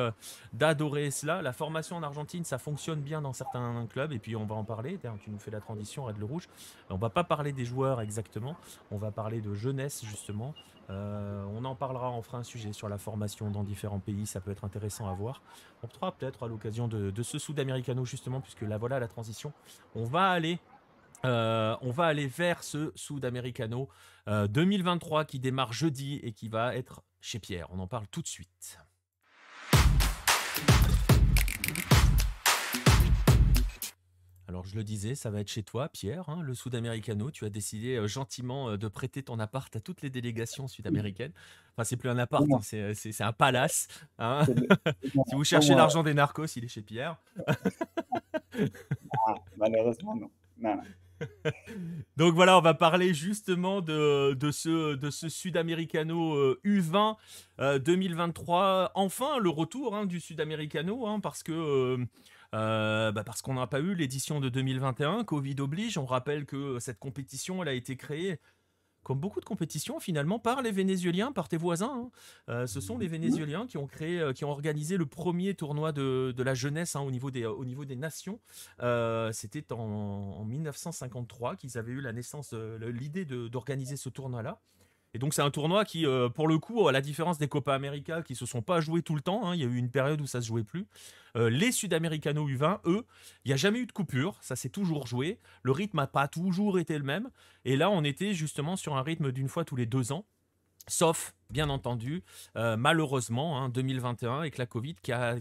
cela. La formation en Argentine, ça fonctionne bien dans certains clubs, et puis on va en parler. Tu nous fais la transition, Red Le Rouge. On va pas parler des joueurs exactement, on va parler de jeunesse justement. On en parlera, on fera un sujet sur la formation dans différents pays, ça peut être intéressant à voir. On fera peut-être à l'occasion de ce Sudamericano justement, puisque là voilà la transition. On va aller vers ce Sudamericano 2023 qui démarre jeudi et qui va être chez Pierre. On en parle tout de suite. Alors je le disais, ça va être chez toi, Pierre, hein, le Sudamericano. Tu as décidé gentiment de prêter ton appart à toutes les délégations sud-américaines. Enfin, c'est plus un appart, hein, c'est un palace. Hein. Si vous cherchez l'argent des narcos, il est chez Pierre. Malheureusement, non. Non. Donc voilà, on va parler justement de ce Sudamericano U20 2023. Enfin, le retour du Sudamericano, parce que parce qu'on n'a pas eu l'édition de 2021, Covid oblige. On rappelle que cette compétition, elle a été créée, comme beaucoup de compétitions finalement, par les Vénézuéliens, par tes voisins. Ce sont les Vénézuéliens qui ont organisé le premier tournoi de la jeunesse au niveau des nations. C'était en 1953 qu'ils avaient eu la naissance, l'idée d'organiser ce tournoi-là. Et donc c'est un tournoi qui, pour le coup, à la différence des Copa América qui se sont pas joués tout le temps, hein, il y a eu une période où ça se jouait plus. Les Sud-Americano U20, eux, il n'y a jamais eu de coupure, ça s'est toujours joué. Le rythme n'a pas toujours été le même. Et là, on était justement sur un rythme d'une fois tous les 2 ans. Sauf, bien entendu, malheureusement, hein, 2021 avec la Covid qui a,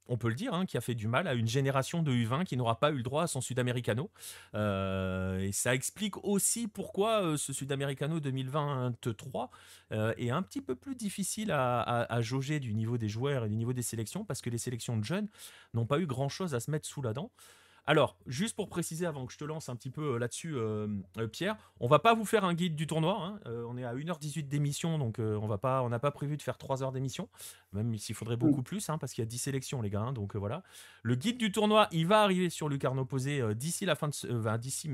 on peut le dire, hein, qui a fait du mal à une génération de U20 qui n'aura pas eu le droit à son Sudamericano. Et ça explique aussi pourquoi ce Sudamericano 2023 est un petit peu plus difficile à jauger du niveau des joueurs et du niveau des sélections, parce que les sélections de jeunes n'ont pas eu grand-chose à se mettre sous la dent. Alors, juste pour préciser, avant que je te lance un petit peu là-dessus, Pierre, on va pas vous faire un guide du tournoi, hein. On est à 1h18 d'émission, donc on n'a pas prévu de faire 3 heures d'émission, même s'il faudrait beaucoup plus, hein, parce qu'il y a 10 sélections, les gars, hein, donc voilà. Le guide du tournoi, il va arriver sur Lucarno Posé d'ici la fin de, d'ici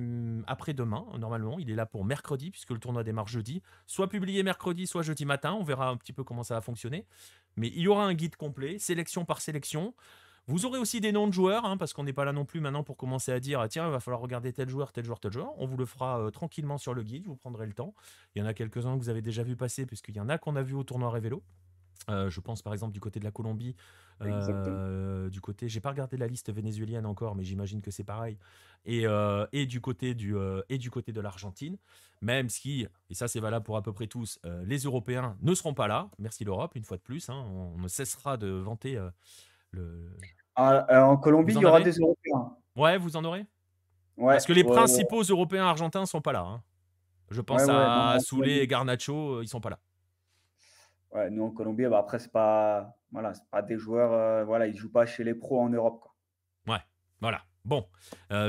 après-demain, normalement. Il est là pour mercredi, puisque le tournoi démarre jeudi. Soit publié mercredi, soit jeudi matin. On verra un petit peu comment ça va fonctionner. Mais il y aura un guide complet, sélection par sélection. Vous aurez aussi des noms de joueurs, hein, parce qu'on n'est pas là non plus maintenant pour commencer à dire tiens, il va falloir regarder tel joueur, tel joueur, tel joueur. On vous le fera tranquillement sur le guide, vous prendrez le temps. Il y en a quelques-uns que vous avez déjà vu passer, puisqu'il y en a qu'on a vu au tournoi Révélo. Je pense par exemple du côté de la Colombie, du côté, j'ai pas regardé la liste vénézuélienne encore, mais j'imagine que c'est pareil, et du côté de l'Argentine, même si, et ça c'est valable pour à peu près tous, les Européens ne seront pas là, merci l'Europe, une fois de plus, hein, on ne cessera de vanter le... En Colombie, Vous il en y aura avez? des Européens. Ouais, vous en aurez? Ouais, Parce que les ouais, ouais, principaux Européens argentins sont pas là, hein. Je ouais, pense ouais. Non, à en Soulé et Colombie, Garnacho, ils sont pas là. ouais, nous en Colombie, bah, après, voilà, c'est pas des joueurs, voilà, ils jouent pas chez les pros en Europe, quoi. Ouais, voilà. Bon,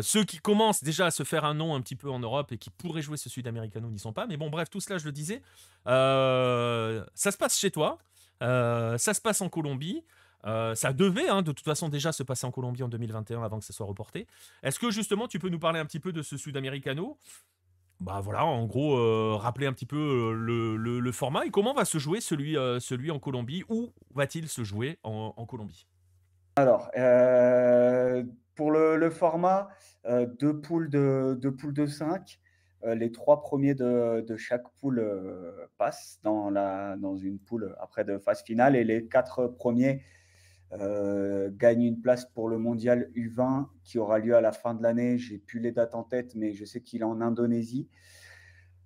ceux qui commencent déjà à se faire un nom un petit peu en Europe et qui pourraient jouer ce Sud-Americano n'y sont pas. Mais bon, bref, tout cela, je le disais. Ça se passe chez toi. Ça se passe en Colombie. Ça devait, hein, de toute façon, déjà se passer en Colombie en 2021 avant que ça soit reporté. Est-ce que justement, tu peux nous parler un petit peu de ce Sud-Americano? Bah voilà, en gros, rappeler un petit peu le format et comment va se jouer celui en Colombie. Où va-t-il se jouer en Colombie? Alors, pour le format, 2 poules de 5, les 3 premiers de chaque poule, passent dans une poule après de phase finale, et les 4 premiers gagnent une place pour le mondial U20 qui aura lieu à la fin de l'année. J'ai plus les dates en tête, mais je sais qu'il est en Indonésie.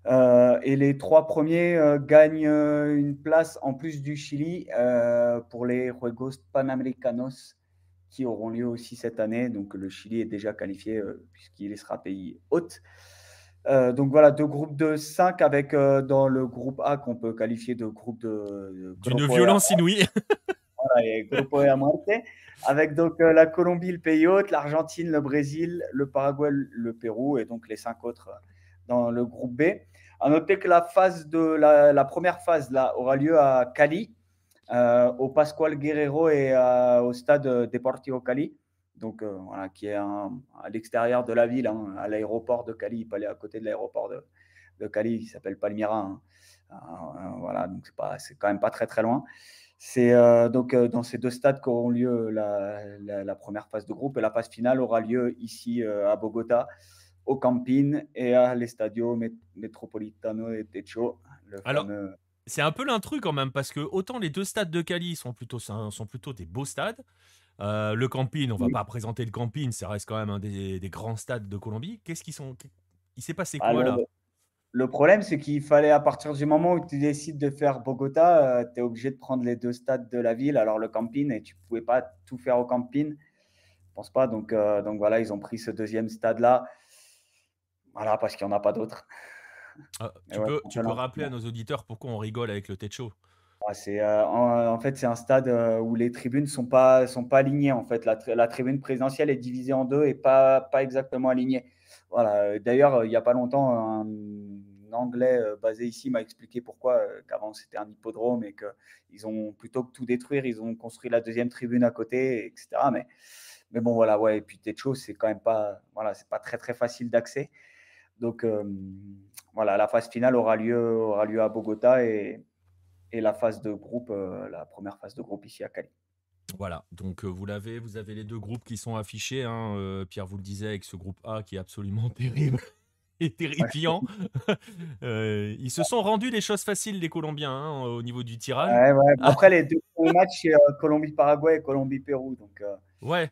Et les 3 premiers gagnent une place en plus du Chili pour les Juegos Panamericanos qui auront lieu aussi cette année. Donc le Chili est déjà qualifié puisqu'il sera pays hôte. Donc voilà, 2 groupes de 5 avec dans le groupe A qu'on peut qualifier de groupe de D'une Grupo violence inouïe. et Grupo E a muerte, avec donc la Colombie, le pays hôte, l'Argentine, le Brésil, le Paraguay, le Pérou, et donc les 5 autres dans le groupe B. À noter que la première phase là, aura lieu à Cali, au Pascual Guerrero et au stade Deportivo Cali, donc voilà, qui est à l'extérieur de la ville, hein, à l'aéroport de Cali, pas à côté de l'aéroport de Cali, qui s'appelle Palmyra, hein. Voilà, donc c'est quand même pas très très loin. C'est donc dans ces 2 stades qu'auront lieu la première phase de groupe, et la phase finale aura lieu ici à Bogota, au Campín et à l'Estadio Metropolitano de Techo, le Alors, fameux. c'est un peu l'intrus quand même, parce que autant les deux stades de Cali sont plutôt des beaux stades. Le Campín, on va Oui. pas présenter le Campín, ça reste quand même un des grands stades de Colombie. Il s'est passé Ah, quoi là? le problème, c'est qu'il fallait, à partir du moment où tu décides de faire Bogota, tu es obligé de prendre les 2 stades de la ville, alors le Campín, et tu ne pouvais pas tout faire au Campín, je pense pas. Donc voilà, ils ont pris ce deuxième stade-là, voilà, parce qu'il n'y en a pas d'autres. Mais Tu ouais, peux, c'est un tu peu peux l'info. rappeler à nos auditeurs pourquoi on rigole avec le Techo? C'est, en fait, c'est un stade où les tribunes sont pas alignées. En fait, la tribune présidentielle est divisée en deux et pas exactement alignée. Voilà. D'ailleurs, il n'y a pas longtemps, un Anglais basé ici m'a expliqué pourquoi, qu'avant c'était un hippodrome et qu'ils ont, plutôt que tout détruire, ils ont construit la deuxième tribune à côté, etc. Mais bon, voilà, ouais. Et puis Techo, c'est quand même pas, voilà, c'est pas très très facile d'accès. Donc voilà, la phase finale aura lieu à Bogota, et la phase de groupe, la première phase de groupe ici à Cali. Voilà, donc vous avez les deux groupes qui sont affichés, hein, Pierre vous le disait, avec ce groupe A qui est absolument terrible. est terrifiant. Ils se sont rendus les choses faciles, les Colombiens, hein, au niveau du tirage. Ouais. Après, les deux premiers matchs, c'est Colombie-Paraguay et Colombie-Pérou. Ouais.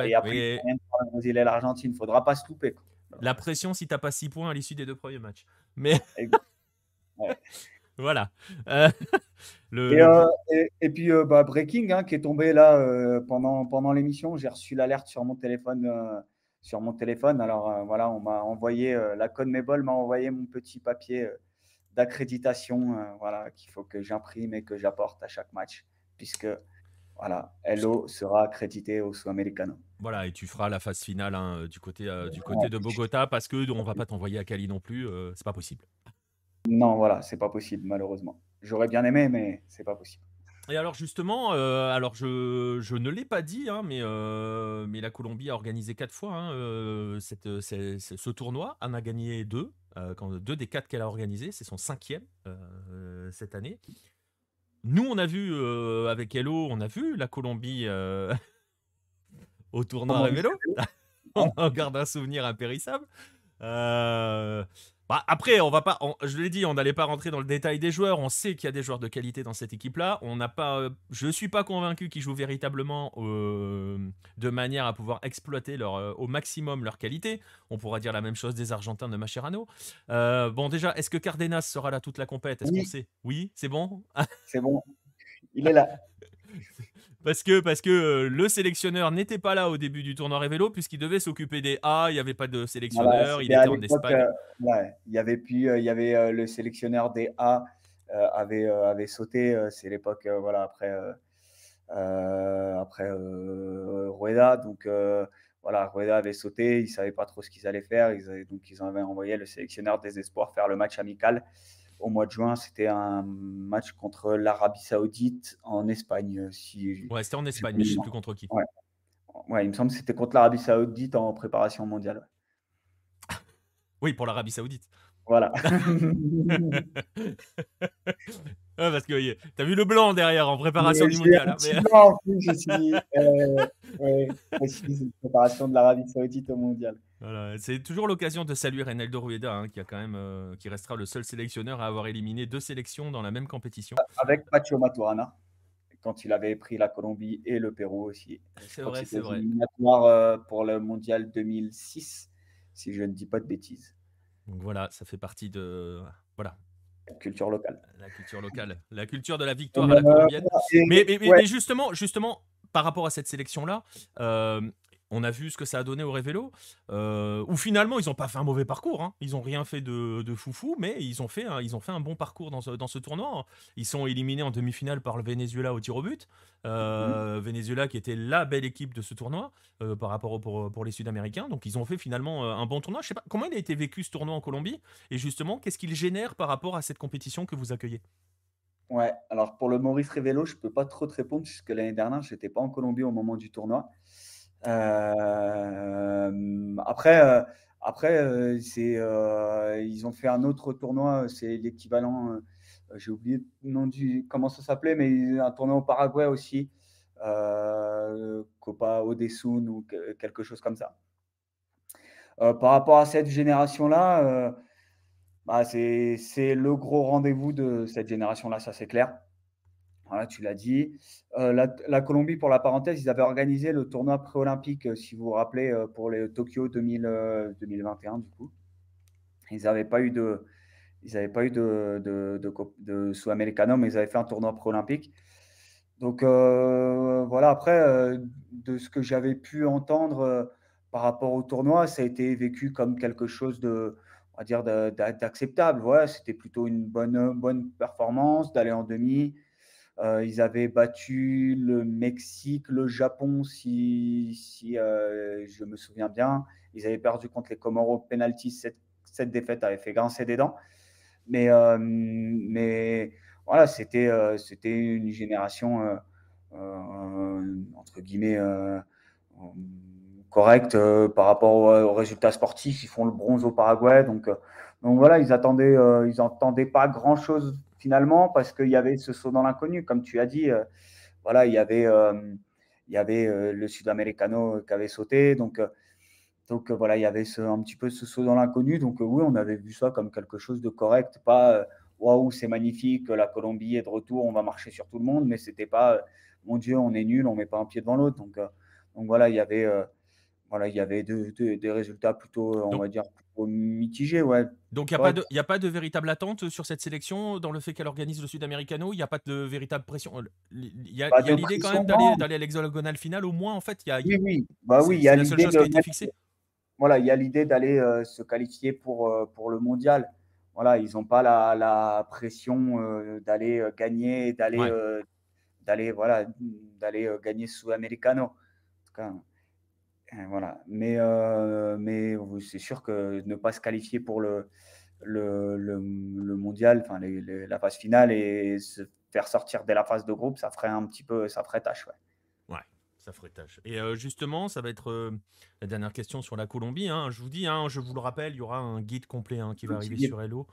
Et après, il Mais faut rien faire le Brésil et l'Argentine. Il ne faudra pas se louper, quoi. la pression si t'as pas 6 points à l'issue des 2 premiers matchs. Mais Ouais. voilà. Et puis, Breaking, hein, qui est tombé là pendant l'émission. J'ai reçu l'alerte sur mon téléphone. Alors, voilà, on m'a envoyé, la CONMEBOL m'a envoyé mon petit papier d'accréditation, voilà, qu'il faut que j'imprime et que j'apporte à chaque match, puisque voilà, Elo sera accrédité au Sudamericano. Voilà, et tu feras la phase finale, hein, du côté de Bogota, parce que on va pas t'envoyer à Cali non plus, c'est pas possible. Non, voilà, c'est pas possible, malheureusement. J'aurais bien aimé, mais c'est pas possible. Et alors justement, je ne l'ai pas dit, hein, mais la Colombie a organisé 4 fois, hein, ce tournoi. En a gagné 2, 2 des 4 qu'elle a organisés. C'est son 5e cette année. Nous, on a vu, avec Hello, on a vu la Colombie au tournoi Révélo. On en garde un souvenir impérissable. Après, je l'ai dit, on n'allait pas rentrer dans le détail des joueurs. On sait qu'il y a des joueurs de qualité dans cette équipe-là. Je ne suis pas convaincu qu'ils jouent véritablement de manière à pouvoir exploiter au maximum leur qualité. On pourra dire la même chose des Argentins de Mascherano. Bon, déjà, est-ce que Cardenas sera là toute la compète? Est-ce qu'on sait? Oui, c'est bon. C'est bon, il est là. Parce que le sélectionneur n'était pas là au début du tournoi Révélo, puisqu'il devait s'occuper des A, il n'y avait pas de sélectionneur, il était en Espagne. Il y avait le sélectionneur des A avait sauté, c'est l'époque après Rueda, donc voilà, Rueda avait sauté, ils ne savaient pas trop ce qu'ils allaient faire, donc ils avaient envoyé le sélectionneur des espoirs faire le match amical. Au mois de juin, c'était un match contre l'Arabie Saoudite en Espagne. Ouais, c'était en Espagne, mais je ne sais plus contre qui. Ouais, il me semble que c'était contre l'Arabie Saoudite en préparation mondiale. Oui, pour l'Arabie Saoudite. Voilà. Parce que tu as vu le blanc derrière en préparation du mondial. En plus, je suis préparation de l'Arabie Saoudite au mondial. Voilà, c'est toujours l'occasion de saluer Reinaldo Rueda, hein, qui restera le seul sélectionneur à avoir éliminé 2 sélections dans la même compétition. Avec Pacho Maturana, quand il avait pris la Colombie et le Pérou aussi. C'est vrai. Pour le mondial 2006, si je ne dis pas de bêtises. Donc voilà, ça fait partie de culture locale. La culture locale, la culture de la victoire à la colombienne. Mais justement, par rapport à cette sélection-là, on a vu ce que ça a donné au Révélo, où finalement ils n'ont pas fait un mauvais parcours, hein. Ils n'ont rien fait de foufou, mais ils ont fait un bon parcours dans ce tournoi. Ils sont éliminés en demi-finale par le Venezuela au tir au but. Venezuela qui était la belle équipe de ce tournoi par rapport pour les Sud-Américains. Donc ils ont fait finalement un bon tournoi. Je sais pas comment il a été vécu ce tournoi en Colombie, et justement qu'est-ce qu'il génère par rapport à cette compétition que vous accueillez? Ouais, alors pour le Maurice Révélo, je ne peux pas trop te répondre puisque l'année dernière, je n'étais pas en Colombie au moment du tournoi. Après, ils ont fait un autre tournoi, c'est l'équivalent, j'ai oublié le nom comment ça s'appelait, mais un tournoi au Paraguay aussi, Copa Odesun ou quelque chose comme ça. Par rapport à cette génération-là, c'est le gros rendez-vous de cette génération-là, ça c'est clair. Voilà, tu l'as dit. La Colombie, pour la parenthèse, ils avaient organisé le tournoi pré-olympique, si vous vous rappelez, pour les Tokyo 2021, du coup. Ils n'avaient pas eu de Sudamericano, mais ils avaient fait un tournoi pré-olympique. Donc, voilà, après, de ce que j'avais pu entendre par rapport au tournoi, ça a été vécu comme quelque chose on va dire, d'acceptable. Ouais, c'était plutôt une bonne performance d'aller en demi. Ils avaient battu le Mexique, le Japon, si je me souviens bien. Ils avaient perdu contre les Comoros penalty. Cette défaite avait fait grincer des dents. Mais voilà, c'était une génération, entre guillemets, correcte par rapport aux résultats sportifs. Ils font le bronze au Paraguay. Donc voilà, ils n'attendaient pas grand-chose finalement, parce qu'il y avait ce saut dans l'inconnu, comme tu as dit. Voilà, il y avait le Sudamericano qui avait sauté. Donc Donc voilà, il y avait un petit peu ce saut dans l'inconnu. Donc oui, on avait vu ça comme quelque chose de correct. Pas waouh, c'est magnifique, la Colombie est de retour, on va marcher sur tout le monde. Mais c'était pas mon Dieu, on est nul, on met pas un pied devant l'autre. Donc voilà, il y avait des résultats plutôt, on Donc, va dire, plutôt mitigés. Ouais. donc il Ouais, n'y a pas de véritable attente sur cette sélection dans le fait qu'elle organise le Sudamericano. Il n'y a pas de véritable pression. pas Il y a de l'idée quand pression, même non. d'aller à l'hexagonale finale au moins en fait. Oui, oui. Bah oui, il y C'est a la seule l'idée chose de qui a été mettre. fixée. Voilà, il y a l'idée d'aller se qualifier pour le mondial. Voilà, ils n'ont pas la pression d'aller gagner, Ouais. voilà, d'aller gagner Sudamericano. En tout cas, voilà. Mais oui, c'est sûr que ne pas se qualifier pour le mondial, enfin la phase finale et se faire sortir dès la phase de groupe, ça ferait un petit peu, ça ferait tâche. Ouais. Ouais, ça ferait tâche. Et justement, ça va être la dernière question sur la Colombie. Hein. Je vous dis, hein, je vous le rappelle, il y aura un guide complet hein, qui va arriver sur Hello.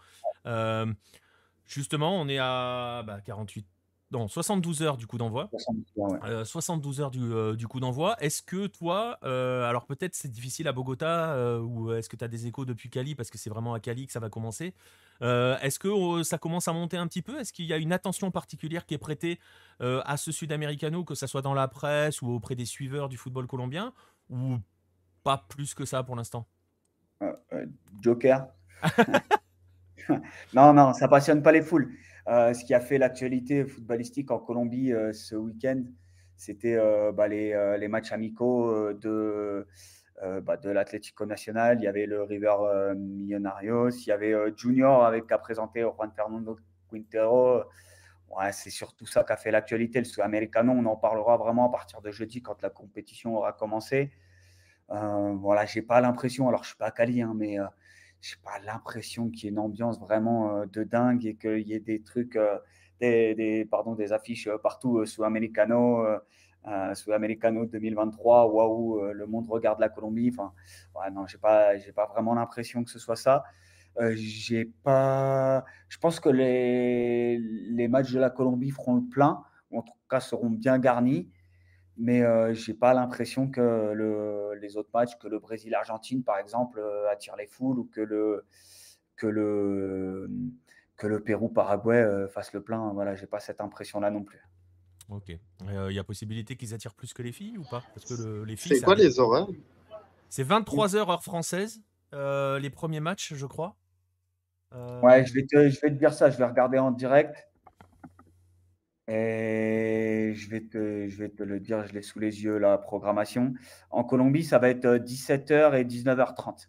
Justement, on est à 48, non, 72 heures du coup d'envoi. 72 heures du coup d'envoi. Est-ce que toi, alors peut-être c'est difficile à Bogota, ou est-ce que tu as des échos depuis Cali, parce que c'est vraiment à Cali que ça va commencer. Est-ce que ça commence à monter un petit peu? Est-ce qu'il y a une attention particulière qui est prêtée à ce Sudamericano, que ça soit dans la presse ou auprès des suiveurs du football colombien, ou pas plus que ça pour l'instant? Joker. Non, ça passionne pas les foules. Ce qui a fait l'actualité footballistique en Colombie ce week-end, c'était les matchs amicaux de l'Atlético Nacional. Il y avait le River Millonarios, il y avait Junior qui a présenté Juan Fernando Quintero. Ouais, c'est surtout ça qui a fait l'actualité. Le Sudamericano, on en parlera vraiment à partir de jeudi quand la compétition aura commencé. Voilà, j'ai pas l'impression, alors je suis pas à Cali, hein, mais j'ai pas l'impression qu'il y ait une ambiance vraiment de dingue et qu'il y ait des trucs, des affiches partout Sudamericano 2023, waouh, le monde regarde la Colombie. Enfin, ouais, non, j'ai pas vraiment l'impression que ce soit ça. Je pense que les matchs de la Colombie feront le plein, ou en tout cas seront bien garnis. Mais je n'ai pas l'impression que les autres matchs, que le Brésil-Argentine, par exemple, attirent les foules ou que le Pérou-Paraguay fasse le plein. Voilà, je n'ai pas cette impression-là non plus. Ok. Il y a possibilité qu'ils attirent plus que les filles ou pas? Parce que les filles, C'est quoi les horaires? C'est 23 heures heure française, les premiers matchs, je crois. Ouais, je vais te dire ça. Je vais regarder en direct. Et je vais te le dire, je l'ai sous les yeux, la programmation. En Colombie, ça va être 17h et 19h30.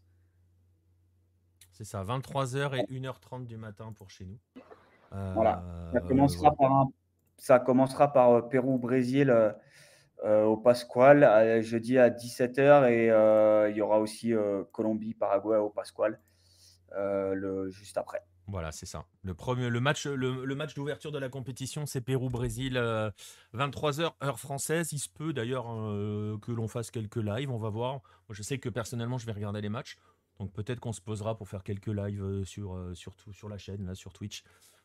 C'est ça, 23h et 1h30 du matin pour chez nous. Voilà. Voilà. Ça commencera par Pérou-Brésil au Pascual, jeudi à 17h. Et il y aura aussi Colombie-Paraguay au Pascual juste après. Voilà, c'est ça. Le match d'ouverture de la compétition, c'est Pérou-Brésil, 23h heure française. Il se peut d'ailleurs que l'on fasse quelques lives, on va voir. Moi, je sais que personnellement, je vais regarder les matchs. Donc peut-être qu'on se posera pour faire quelques lives sur la chaîne, là, sur Twitch,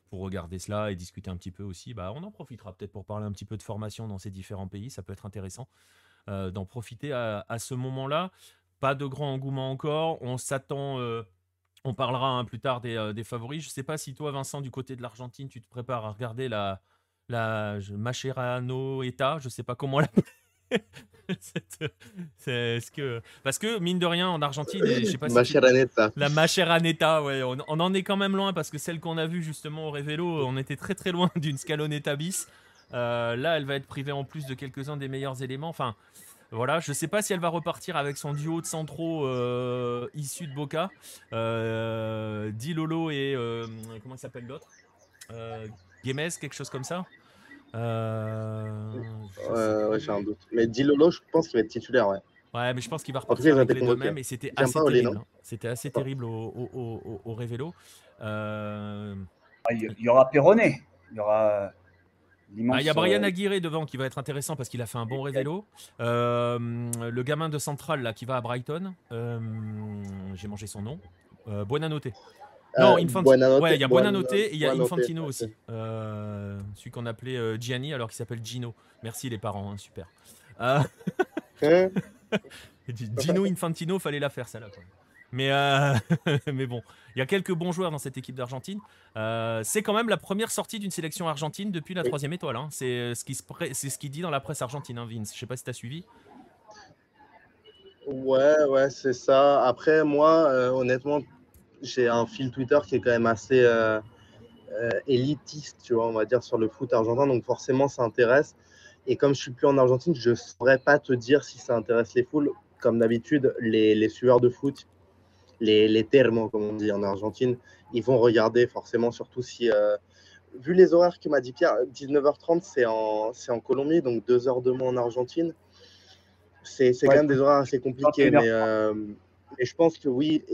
pour regarder cela et discuter un petit peu aussi. Bah, on en profitera peut-être pour parler un petit peu de formation dans ces différents pays. Ça peut être intéressant d'en profiter à ce moment-là. Pas de grand engouement encore. On s'attend... on parlera plus tard des favoris. Je ne sais pas si toi, Vincent, du côté de l'Argentine, tu te prépares à regarder la Mascherano Eta. Je ne sais pas comment l'appeler. Parce que, mine de rien, en Argentine, et je sais pas si la Mascherano, ouais, on en est quand même loin, parce que celle qu'on a vue justement au Révélo, on était très très loin d'une Scaloneta bis. Là, elle va être privée en plus de quelques-uns des meilleurs éléments. Enfin, voilà, je sais pas si elle va repartir avec son duo de centraux issus de Boca. Di Lolo et comment il s'appelle l'autre, Guémez, quelque chose comme ça. Ouais, j'ai un doute. Mais Di Lolo, je pense qu'il va être titulaire, ouais. Ouais, mais je pense qu'il va repartir avec les deux mêmes, et c'était assez terrible. Hein. C'était assez terrible au Révélo. Il y aura Perronet. Il y aura l'immense. Il y a Brian Aguirre devant qui va être intéressant parce qu'il a fait un bon Révélo. Le gamin de Central là, qui va à Brighton. J'ai mangé son nom. Buonanotte. Non, Infantino. Ouais, il y a Buonanotte et il y a Infantino aussi. Celui qu'on appelait Gianni alors qu'il s'appelle Gino. Merci les parents, hein, super. Gino Infantino, fallait la faire celle-là. Mais, mais bon, il y a quelques bons joueurs dans cette équipe d'Argentine. C'est quand même la première sortie d'une sélection argentine depuis la 3e étoile. Hein. C'est ce qui dit dans la presse argentine, hein, Vince. Je sais pas si tu as suivi. Ouais, c'est ça. Après, moi, honnêtement, j'ai un fil Twitter qui est quand même assez élitiste, tu vois, on va dire, sur le foot argentin. Donc forcément, ça intéresse. Et comme je suis plus en Argentine, je ne saurais pas te dire si ça intéresse les foules. Comme d'habitude, les sueurs de foot, les termos, comme on dit en Argentine, ils vont regarder forcément, surtout si, vu les horaires que m'a dit Pierre, 19h30, c'est en Colombie, donc 2 heures de moins en Argentine. C'est quand même des horaires assez compliqués, mais je pense que oui.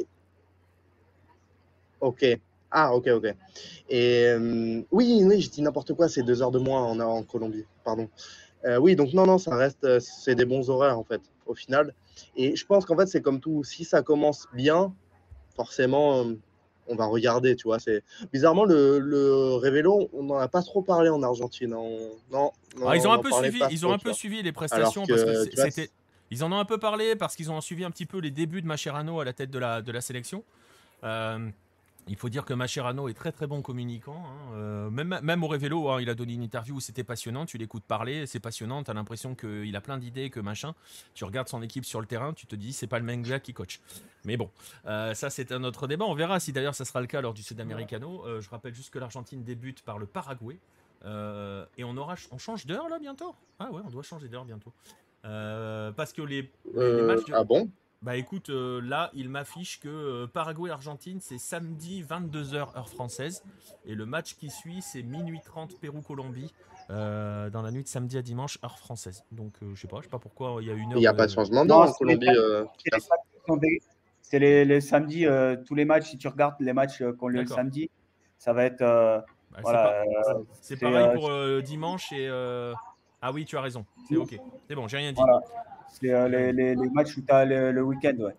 Ok. Ah, ok. Et oui, je dis n'importe quoi, c'est 2 heures de moins en Colombie, pardon. Oui, donc non, ça reste, c'est des bons horaires en fait, au final. Et je pense qu'en fait, c'est comme tout, si ça commence bien, forcément, on va regarder, tu vois. Bizarrement, le Révélo, on n'en a pas trop parlé en Argentine. Non, Ils ont on un en peu parlait suivi, pas ils trop, ont un tu peu vois. suivi les Alors prestations que, parce que tu vois, c'était. Ils en ont un peu parlé parce qu'ils ont suivi un petit peu les débuts de Mascherano à la tête de la sélection. Il faut dire que Mascherano est très très bon communicant. Hein. Même au Révélo, hein, il a donné une interview où c'était passionnant. Tu l'écoutes parler, c'est passionnant. Tu as l'impression qu'il a plein d'idées, que machin. Tu regardes son équipe sur le terrain, tu te dis c'est pas le même gars qui coach. Mais bon, ça c'est un autre débat. On verra si d'ailleurs ça sera le cas lors du Sudamericano. Je rappelle juste que l'Argentine débute par le Paraguay. Et on change d'heure là bientôt. Ah ouais, on doit changer d'heure bientôt. Parce que les matchs de. Ah bon? Bah écoute, là, il m'affiche que Paraguay-Argentine, c'est samedi 22h heure française. Et le match qui suit, c'est minuit 30 Pérou-Colombie, dans la nuit de samedi à dimanche heure française. Donc je sais pas pourquoi il y a une Il heure n'y a pas de de... changement d'heure Non, en Colombie, Pierre. c'est les samedis, tous les matchs, si tu regardes les matchs qui ont lieu le D'accord. samedi, ça va être. Bah, Voilà. c'est pareil pour dimanche et... Ah oui, tu as raison. C'est ok. C'est bon, j'ai rien dit. Voilà. C'est les matchs où tu as le week-end, ouais.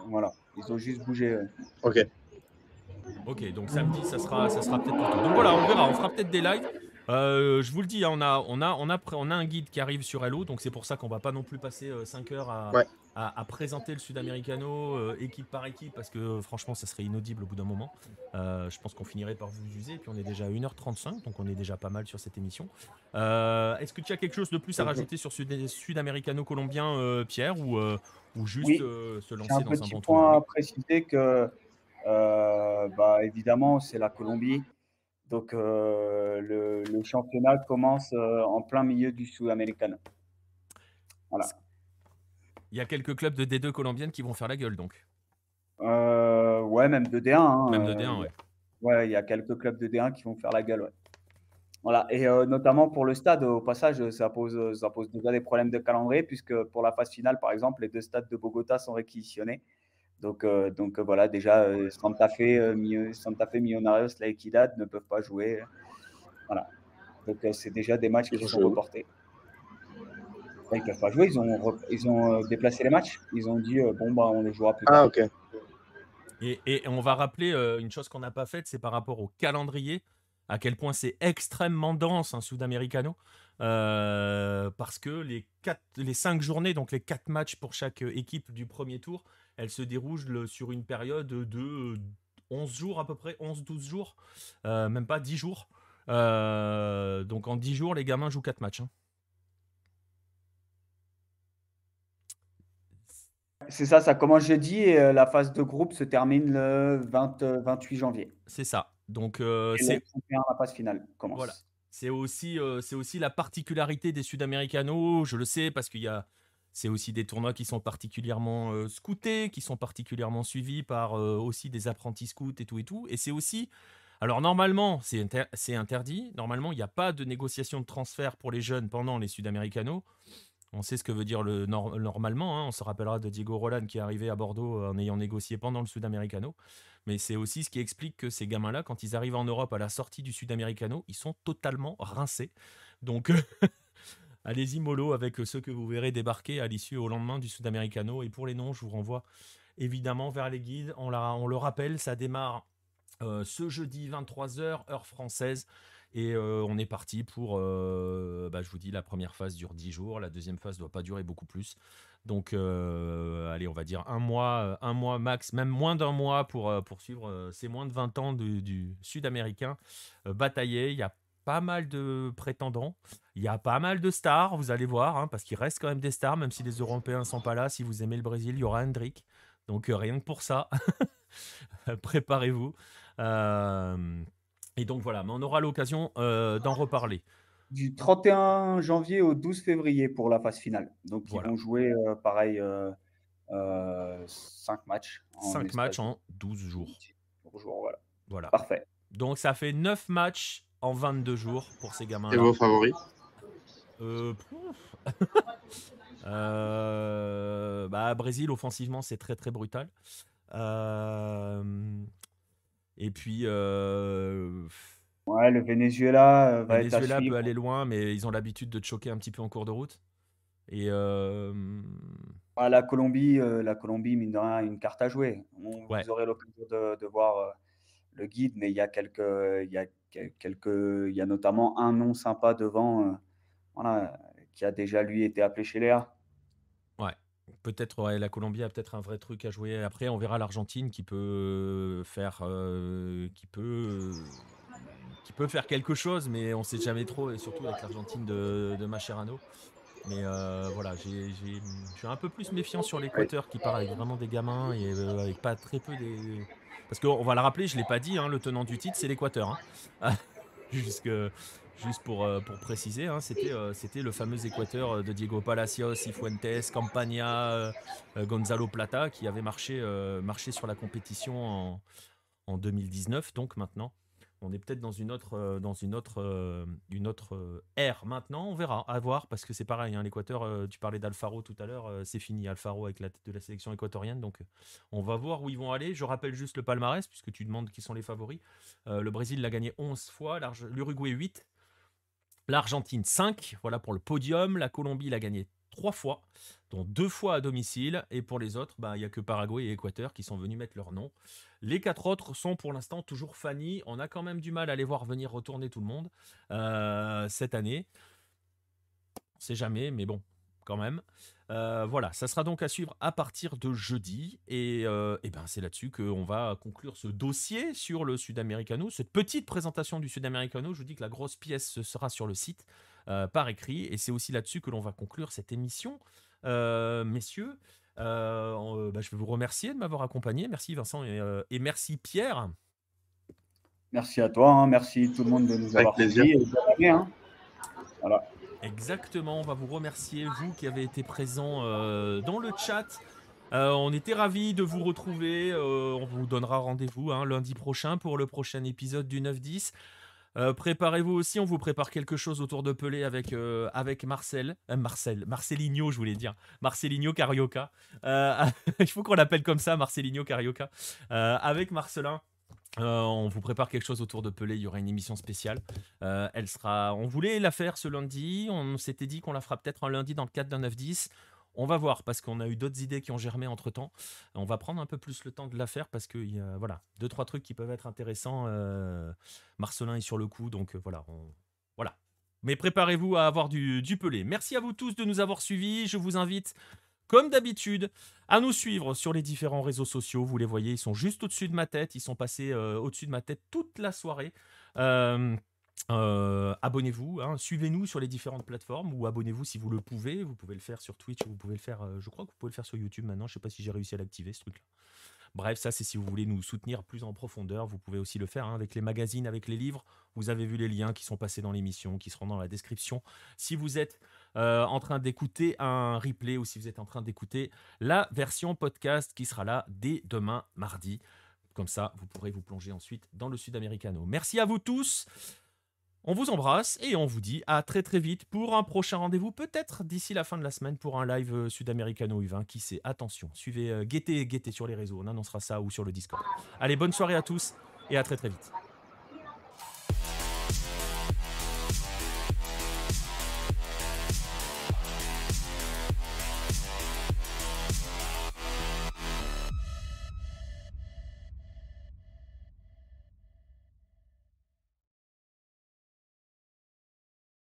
Voilà. Ils ont juste bougé. Ok. Ok, donc samedi, ça sera peut-être plus tôt. Donc voilà, on verra, on fera peut-être des lives. Je vous le dis, hein, on a un guide qui arrive sur Hello, donc c'est pour ça qu'on va pas non plus passer 5 heures Ouais. à présenter le Sudamericano équipe par équipe, parce que franchement, ça serait inaudible au bout d'un moment. Je pense qu'on finirait par vous user, et puis on est déjà à 1h35, donc on est déjà pas mal sur cette émission. Est-ce que tu as quelque chose de plus à rajouter sur Sudamericano colombien, Pierre, ou juste Oui, se j'ai lancer un dans un petit bon point tournoi? à préciser que, évidemment, c'est la Colombie. Donc, le championnat commence en plein milieu du Sudamericano. Voilà. Il y a quelques clubs de D2 colombiennes qui vont faire la gueule, donc. Ouais, même de D1. Hein, Même de D1, ouais. Ouais, il y a quelques clubs de D1 qui vont faire la gueule, ouais. Voilà. Et notamment pour le stade, au passage, ça pose déjà des problèmes de calendrier, puisque pour la phase finale, par exemple, les 2 stades de Bogota sont réquisitionnés. Donc voilà, déjà, Santa Fe, Millonarios, La Equidad ne peuvent pas jouer. Voilà. Donc c'est déjà des matchs qui sont reportés. Ils ne peuvent pas jouer, ils ont déplacé les matchs. Ils ont dit, on les jouera plus tard. Ah, ok. Et on va rappeler une chose qu'on n'a pas faite, c'est par rapport au calendrier, à quel point c'est extrêmement dense un Sudamericano, parce que les 5 journées, donc les 4 matchs pour chaque équipe du premier tour, elles se déroulent sur une période de 11 jours à peu près, 11-12 jours, même pas 10 jours. Donc en 10 jours, les gamins jouent 4 matchs. Hein. C'est ça commence jeudi et la phase de groupe se termine le 28 janvier. C'est ça. Donc et c'est... le 31, la phase finale commence. Voilà. C'est aussi la particularité des Sud-Américanos, je le sais, parce c'est aussi des tournois qui sont particulièrement scoutés, qui sont particulièrement suivis par aussi des apprentis scouts et tout et tout. Et c'est aussi... Alors normalement, c'est interdit. Normalement, il n'y a pas de négociation de transfert pour les jeunes pendant les Sud-Américanos. On sait ce que veut dire normalement. Hein. On se rappellera de Diego Roland qui est arrivé à Bordeaux en ayant négocié pendant le Sudamericano. Mais c'est aussi ce qui explique que ces gamins-là, quand ils arrivent en Europe à la sortie du Sudamericano, ils sont totalement rincés. Donc, allez-y mollo avec ceux que vous verrez débarquer à l'issue au lendemain du Sudamericano. Et pour les noms, je vous renvoie évidemment vers les guides. On le rappelle, ça démarre ce jeudi 23h, heure française. Et on est parti pour, je vous dis, la première phase dure 10 jours, la deuxième phase ne doit pas durer beaucoup plus. Donc, allez, on va dire un mois max, même moins d'un mois pour suivre ces moins de 20 ans du Sud-Américain batailler. Il y a pas mal de prétendants, il y a pas mal de stars, vous allez voir, hein, parce qu'il reste quand même des stars, même si les Européens ne sont pas là. Si vous aimez le Brésil, il y aura Hendrick. Donc, rien que pour ça, préparez-vous. Et donc voilà, mais on aura l'occasion d'en reparler. Du 31 janvier au 12 février pour la phase finale. Donc, ils Voilà. vont jouer, pareil, 5 matchs en 5 matchs espace en 12 jours. de jours. Voilà. Voilà. Parfait. Donc ça fait 9 matchs en 22 jours pour ces Et gamins-là. vos favoris? Brésil, offensivement, c'est très très brutal. Et puis, Ouais, le Venezuela va être à Venezuela peut suivre. aller loin, mais ils ont l'habitude de te choquer un petit peu en cours de route. Et La Colombie, mine de rien, a une carte à jouer. ouais, Vous aurez l'occasion de voir le guide, mais il y a il y a notamment un nom sympa devant, voilà, qui a déjà lui été appelé chez Léa. ouais. Peut-être la Colombie a peut-être un vrai truc à jouer. Après, on verra l'Argentine qui peut faire, qui peut faire quelque chose, mais on sait jamais trop, et surtout avec l'Argentine de Mascherano. Mais voilà, je suis un peu plus méfiant sur l'Équateur qui part avec vraiment des gamins et avec pas très peu des. Parce qu'on va le rappeler, je l'ai pas dit, hein, le tenant du titre, c'est l'Équateur. Hein. Juste pour préciser, hein, c'était le fameux Équateur de Diego Palacios, Cifuentes, Campaña, Gonzalo Plata qui avait marché sur la compétition en 2019, donc maintenant. On est peut-être dans une autre ère maintenant, on verra, à voir, parce que c'est pareil, hein, l'Équateur, tu parlais d'Alfaro tout à l'heure, c'est fini, Alfaro avec la tête de la sélection équatorienne, donc on va voir où ils vont aller. Je rappelle juste le palmarès, puisque tu demandes qui sont les favoris. Le Brésil l'a gagné 11 fois, l'Uruguay 8, l'Argentine 5, voilà pour le podium, la Colombie l'a gagné 3 fois, dont 2 fois à domicile, et pour les autres, il n'y a que Paraguay et Équateur qui sont venus mettre leur nom. Les 4 autres sont pour l'instant toujours Fanny. On a quand même du mal à les voir venir retourner tout le monde cette année. On sait jamais, mais bon, quand même. Voilà, ça sera donc à suivre à partir de jeudi. Et c'est là-dessus qu'on va conclure ce dossier sur le Sudamericano. Cette petite présentation du Sudamericano, je vous dis que la grosse pièce sera sur le site par écrit. Et c'est aussi là-dessus que l'on va conclure cette émission. Messieurs, je vais vous remercier de m'avoir accompagné. Merci Vincent et merci Pierre. Merci à toi, hein. Merci tout le monde de nous avoir suivis. Et bonne année, hein. Voilà. Exactement, on va vous remercier, vous qui avez été présents dans le chat. On était ravis de vous retrouver. On vous donnera rendez-vous lundi prochain pour le prochain épisode du 9-10. Préparez-vous aussi, on vous prépare quelque chose autour de Pelé avec Marcelinho, je voulais dire. Marcelinho Carioca. Il faut qu'on l'appelle comme ça, Marcelinho Carioca. Avec Marcelin. On vous prépare quelque chose autour de Pelé, il y aura une émission spéciale. On voulait la faire ce lundi, on s'était dit qu'on la fera peut-être un lundi dans le cadre d'un 9-10. On va voir, parce qu'on a eu d'autres idées qui ont germé entre-temps. On va prendre un peu plus le temps de la faire, parce qu'il y a 2-3 trucs qui peuvent être intéressants. Marcelin est sur le coup, donc voilà. Mais préparez-vous à avoir du Pelé. Merci à vous tous de nous avoir suivis. Je vous invite, comme d'habitude, à nous suivre sur les différents réseaux sociaux. Vous les voyez, ils sont juste au-dessus de ma tête. Ils sont passés au-dessus de ma tête toute la soirée. Abonnez-vous, suivez-nous sur les différentes plateformes ou abonnez-vous si vous le pouvez. Vous pouvez le faire sur Twitch, vous pouvez le faire, je crois que vous pouvez le faire sur YouTube maintenant. Je ne sais pas si j'ai réussi à l'activer ce truc-là. Bref, ça c'est si vous voulez nous soutenir plus en profondeur. Vous pouvez aussi le faire avec les magazines, avec les livres. Vous avez vu les liens qui sont passés dans l'émission, qui seront dans la description. Si vous êtes en train d'écouter un replay ou si vous êtes en train d'écouter la version podcast qui sera là dès demain mardi. Comme ça, vous pourrez vous plonger ensuite dans le Sudamericano. Merci à vous tous. On vous embrasse et on vous dit à très très vite pour un prochain rendez-vous, peut-être d'ici la fin de la semaine pour un live Sudamericano U20, qui sait. Attention, suivez, guettez sur les réseaux, on annoncera ça ou sur le Discord. Allez, bonne soirée à tous et à très très vite.